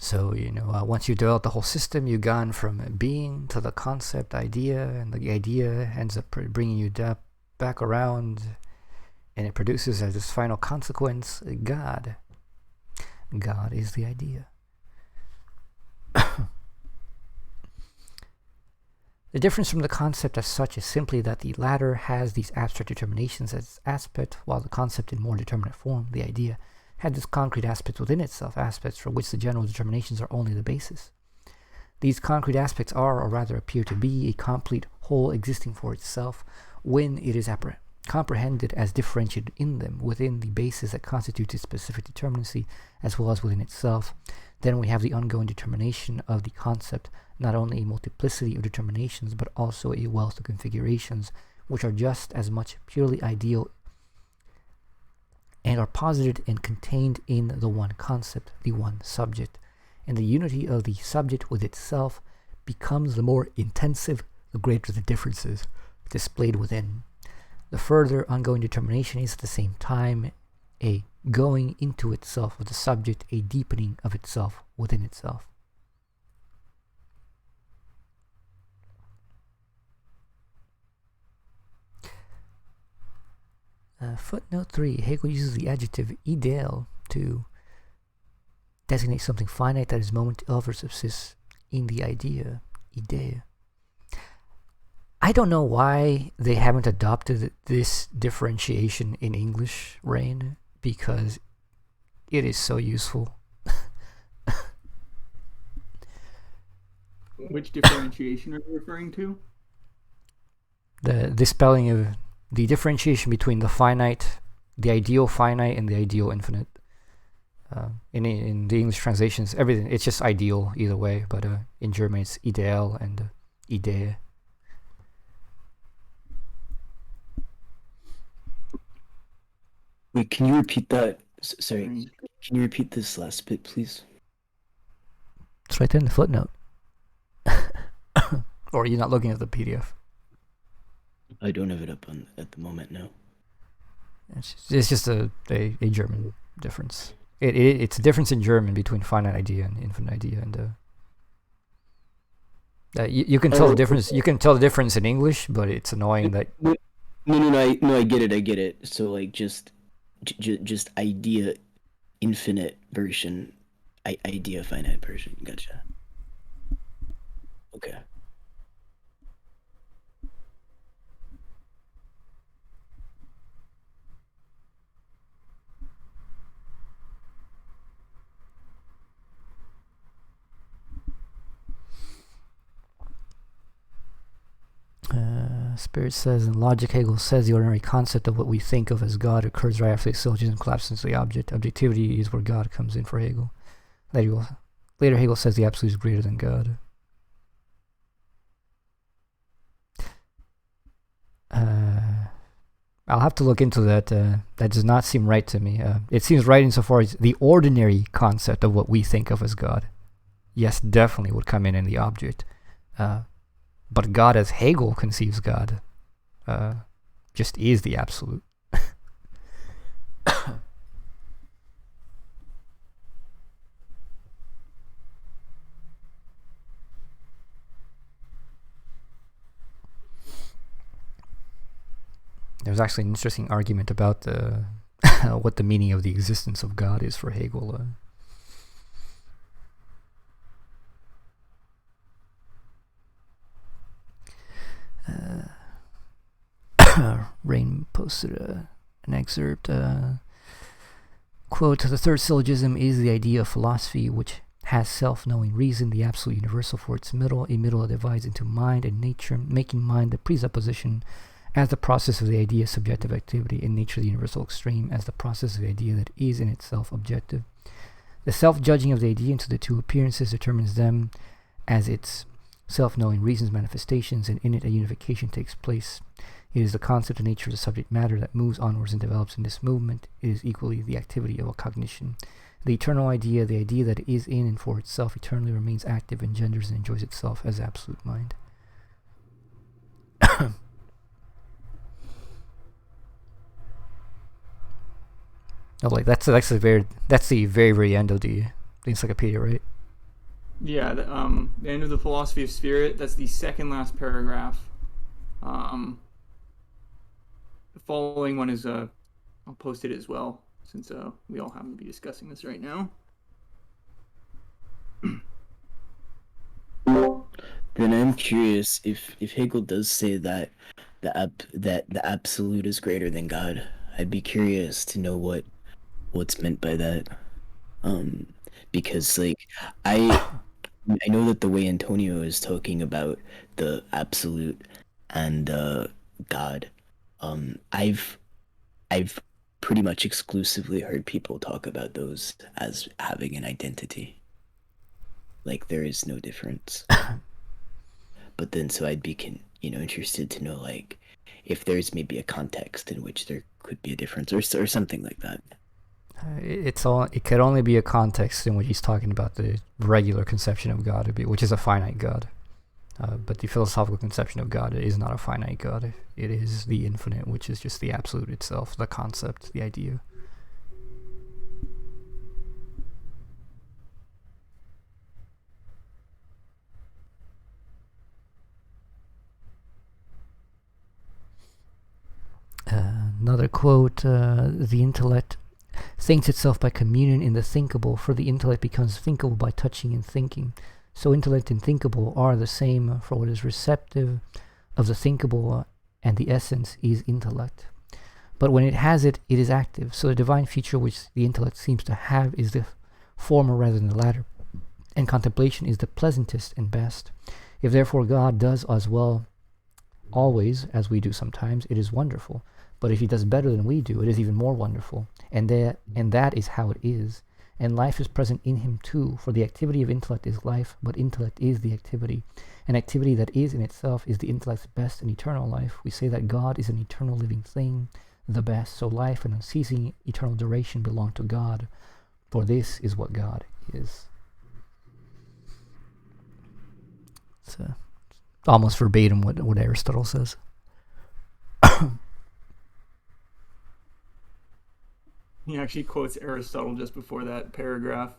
So, once you develop the whole system, you've gone from being to the concept idea, and the idea ends up bringing you back around, and it produces as its final consequence God. God is the idea. The difference from the concept as such is simply that the latter has these abstract determinations as its aspect, while the concept in more determinate form, the idea, had this concrete aspect within itself, aspects for which the general determinations are only the basis. These concrete aspects are, or rather appear to be, a complete whole existing for itself when it is comprehended as differentiated in them, within the basis that constitutes its specific determinacy, as well as within itself. Then we have the ongoing determination of the concept, not only a multiplicity of determinations, but also a wealth of configurations, which are just as much purely ideal and are posited and contained in the one concept, the one subject. And the unity of the subject with itself becomes the more intensive, the greater the differences displayed within. The further ongoing determination is at the same time a going into itself of the subject, a deepening of itself within itself. Footnote 3. Hegel uses the adjective ideal to designates something finite that is moment of or subsists in the idea. I don't know why they haven't adopted this differentiation in English, Rain, because it is so useful. Which differentiation are you referring to? The spelling of the differentiation between the finite, the ideal finite, and the ideal infinite. In the English translations, everything, it's just ideal either way, but in German it's ideal and Idee. Wait, can you repeat that? Sorry, can you repeat this last bit, please? It's right there in the footnote. Or are you not looking at the PDF? I don't have it up at the moment, no. It's just a German difference. It's a difference in German between finite idea and infinite idea, and you can tell the difference. You can tell the difference in English, but it's annoying that. No, I get it. So like just idea infinite version, idea finite version. Gotcha. Okay. Spirit says, in logic, Hegel says the ordinary concept of what we think of as God occurs right after the syllogism collapses into the object. Objectivity is where God comes in for Hegel. Later Hegel says the absolute is greater than God. I'll have to look into that. That does not seem right to me. It seems right insofar as the ordinary concept of what we think of as God, yes, definitely would come in the object. But God as Hegel conceives God just is the absolute. There's actually an interesting argument about what the meaning of the existence of God is for Hegel. Rain posted an excerpt. Quote, the third syllogism is the idea of philosophy, which has self-knowing reason, the absolute universal for its middle, a middle that divides into mind and nature, making mind the presupposition as the process of the idea's subjective activity, and nature the universal extreme as the process of the idea that is in itself objective. The self-judging of the idea into the two appearances determines them as its self-knowing reasons manifestations, and in it a unification takes place. It is the concept of nature of the subject matter that moves onwards and develops in this movement. It is equally the activity of a cognition. The eternal idea, the idea that is in and for itself, eternally remains active, engenders and enjoys itself as absolute mind. Oh, like that's the very end of the encyclopedia, right? Yeah, the end of the philosophy of spirit. That's the second last paragraph. The following one is I'll post it as well, since we all happen to be discussing this right now. Then I'm curious if Hegel does say that the absolute is greater than God. I'd be curious to know what's meant by that. Because like I know that the way Antonio is talking about the absolute and God, I've pretty much exclusively heard people talk about those as having an identity. Like there is no difference. But then so I'd be interested to know like if there's maybe a context in which there could be a difference or something like that. It could only be a context in which he's talking about the regular conception of God, which is a finite God. But the philosophical conception of God is not a finite God. It is the infinite, which is just the absolute itself, the concept, the idea. Another quote, the intellect thinks itself by communion in the thinkable, for the intellect becomes thinkable by touching and thinking. So intellect and thinkable are the same, for what is receptive of the thinkable and the essence is intellect. But when it has it, it is active. So the divine feature which the intellect seems to have is the former rather than the latter, and contemplation is the pleasantest and best. If therefore God does as well always as we do sometimes, it is wonderful. But if he does better than we do, it is even more wonderful. And that is how it is. And life is present in him too, for the activity of intellect is life, but intellect is the activity. An activity that is in itself is the intellect's best and eternal life. We say that God is an eternal living thing, the best. So life and unceasing eternal duration belong to God, for this is what God is. It's almost verbatim what Aristotle says. He actually quotes Aristotle just before that paragraph.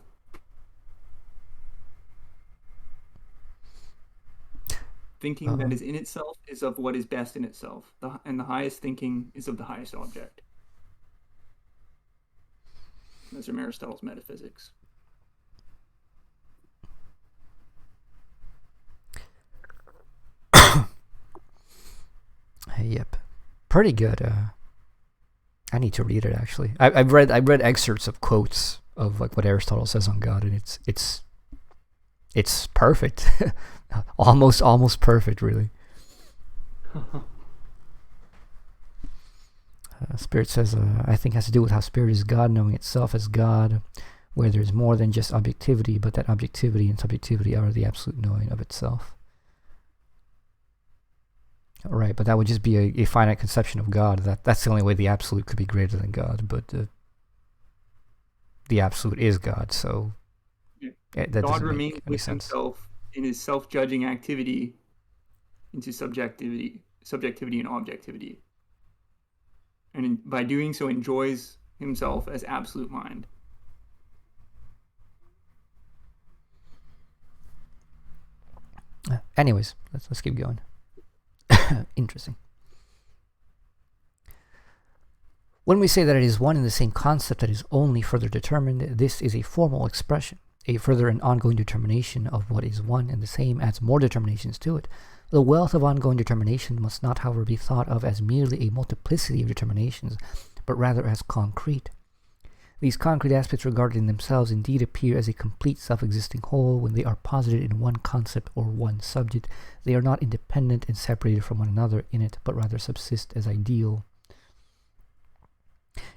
Thinking that is in itself is of what is best in itself, and the highest thinking is of the highest object. Those are Aristotle's metaphysics. Yep, pretty good. I need to read it actually. I've read excerpts of quotes of like what Aristotle says on God, and it's perfect, almost perfect, really. Spirit says, I think has to do with how spirit is God, knowing itself as God, where there is more than just objectivity, but that objectivity and subjectivity are the absolute knowing of itself. Right, but that would just be a finite conception of God. That's the only way the absolute could be greater than God, but the absolute is God, so that God remains make any with sense. himself in his self-judging activity into subjectivity and objectivity. And by doing so enjoys himself as absolute mind. Anyways, let's keep going. Interesting. When we say that it is one and the same concept that is only further determined, this is a formal expression. A further and ongoing determination of what is one and the same adds more determinations to it. The wealth of ongoing determination must not, however, be thought of as merely a multiplicity of determinations, but rather as concrete. These concrete aspects regarded in themselves indeed appear as a complete self-existing whole when they are posited in one concept or one subject. They are not independent and separated from one another in it, but rather subsist as ideal.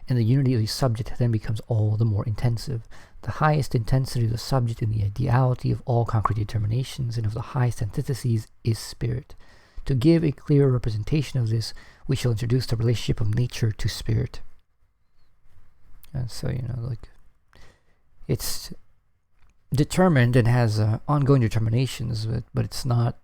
And the unity of the subject then becomes all the more intensive. The highest intensity of the subject in the ideality of all concrete determinations and of the highest antitheses is spirit. To give a clearer representation of this, we shall introduce the relationship of nature to spirit. And so, like, it's determined and has ongoing determinations, but it's not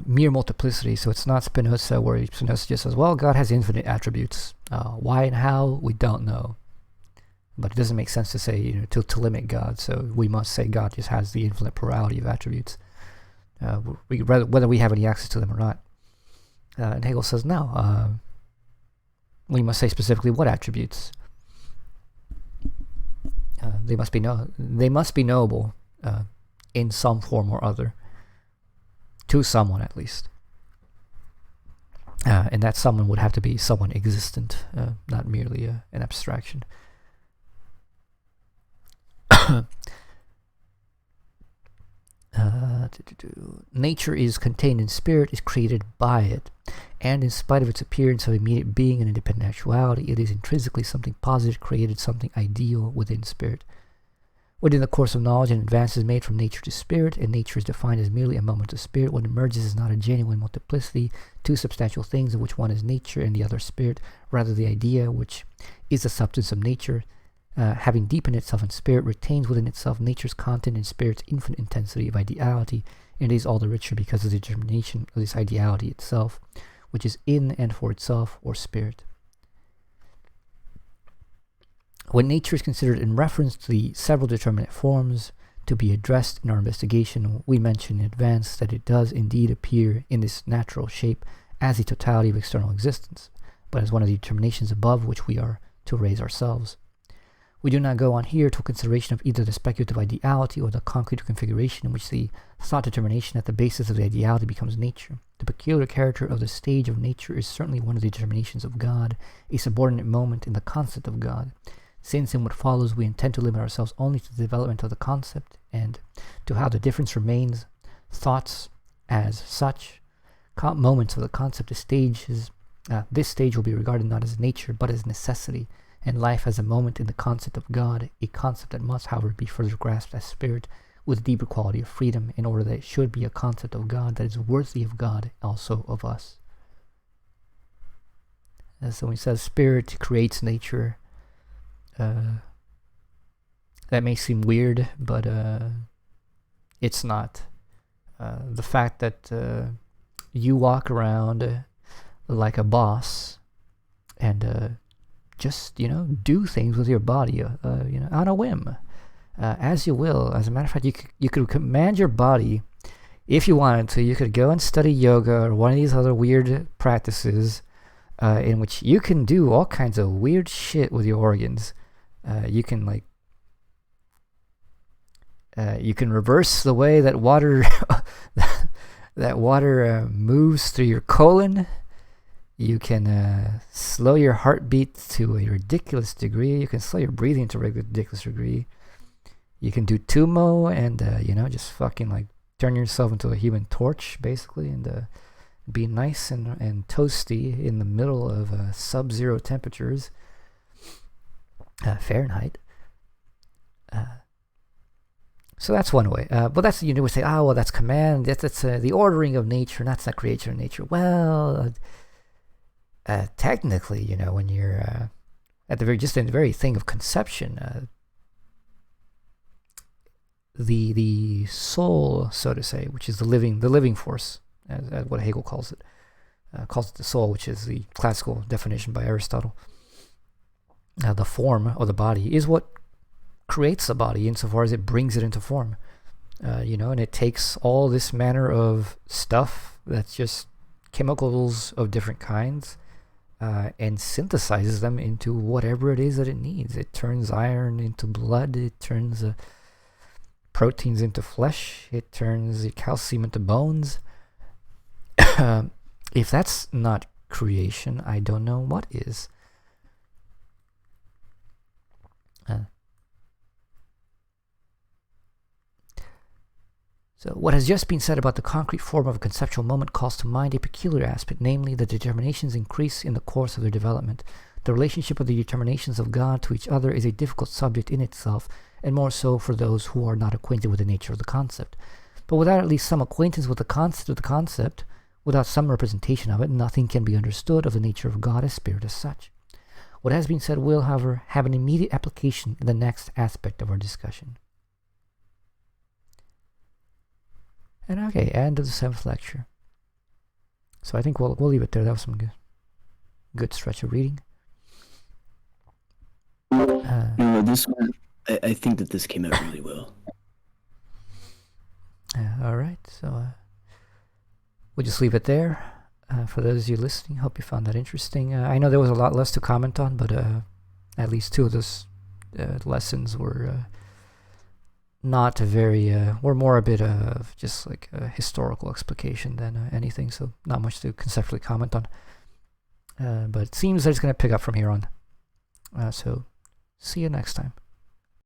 mere multiplicity. So it's not Spinoza, where Spinoza just says, well, God has infinite attributes. Why and how, we don't know. But it doesn't make sense to say, to limit God. So we must say God just has the infinite plurality of attributes, whether we have any access to them or not. And Hegel says, no. We must say specifically what attributes. They must be knowable in some form or other, to someone at least. And that someone would have to be someone existent, not merely an abstraction. Nature is contained in spirit, is created by it, and in spite of its appearance of immediate being and independent actuality, it is intrinsically something positive, created something ideal within spirit. When in the course of knowledge an advance is made from nature to spirit, and nature is defined as merely a moment of spirit, what emerges is not a genuine multiplicity, two substantial things of which one is nature and the other spirit, rather the idea, which is the substance of nature, having deepened itself in spirit, retains within itself nature's content and spirit's infinite intensity of ideality, and is all the richer because of the determination of this ideality itself, which is in and for itself, or spirit. When nature is considered in reference to the several determinate forms to be addressed in our investigation, we mention in advance that it does indeed appear in this natural shape as the totality of external existence, but as one of the determinations above which we are to raise ourselves. We do not go on here to a consideration of either the speculative ideality or the concrete configuration in which the thought determination at the basis of the ideality becomes nature. The peculiar character of the stage of nature is certainly one of the determinations of God, a subordinate moment in the concept of God. Since in what follows we intend to limit ourselves only to the development of the concept and to how the difference remains, thoughts as such, moments of the concept as stages, this stage will be regarded not as nature but as necessity, and life as a moment in the concept of God, a concept that must, however, be further grasped as spirit with deeper quality of freedom, in order that it should be a concept of God that is worthy of God, also of us. So when he says spirit creates nature, that may seem weird, but it's not. The fact that you walk around like a boss and just, do things with your body, on a whim, as you will. As a matter of fact, you could command your body, if you wanted to. You could go and study yoga or one of these other weird practices in which you can do all kinds of weird shit with your organs. You can you can reverse the way that water moves through your colon. You can slow your heartbeat to a ridiculous degree. You can slow your breathing to a ridiculous degree. You can do Tumo and, just fucking turn yourself into a human torch, basically, and be nice and toasty in the middle of sub-zero temperatures, Fahrenheit. So that's one way. But that's, we say, oh, well, that's command. That's the ordering of nature, and that's not creation of nature. Well, technically, when you're at the very thing of conception, the soul, so to say, which is the living force, as what Hegel calls it the soul, which is the classical definition by Aristotle. The form of the body is what creates the body, insofar as it brings it into form. And it takes all this manner of stuff that's just chemicals of different kinds, and synthesizes them into whatever it is that it needs. It turns iron into blood. It turns proteins into flesh. It turns the calcium into bones. If that's not creation, I don't know what is. So what has just been said about the concrete form of a conceptual moment calls to mind a peculiar aspect, namely the determinations increase in the course of their development. The relationship of the determinations of God to each other is a difficult subject in itself, and more so for those who are not acquainted with the nature of the concept. But without at least some acquaintance with the concept, without some representation of it, nothing can be understood of the nature of God as spirit as such. What has been said will, however, have an immediate application in the next aspect of our discussion. And okay, end of the 7th lecture. So I think we'll leave it there. That was some good stretch of reading. No, this one, I think that this came out really well. All right, so we'll just leave it there. For those of you listening, hope you found that interesting. I know there was a lot less to comment on, but at least 2 of those lessons were not very, were more a bit of just like a historical explication than anything, so not much to conceptually comment on. But it seems that it's going to pick up from here on. So see you next time.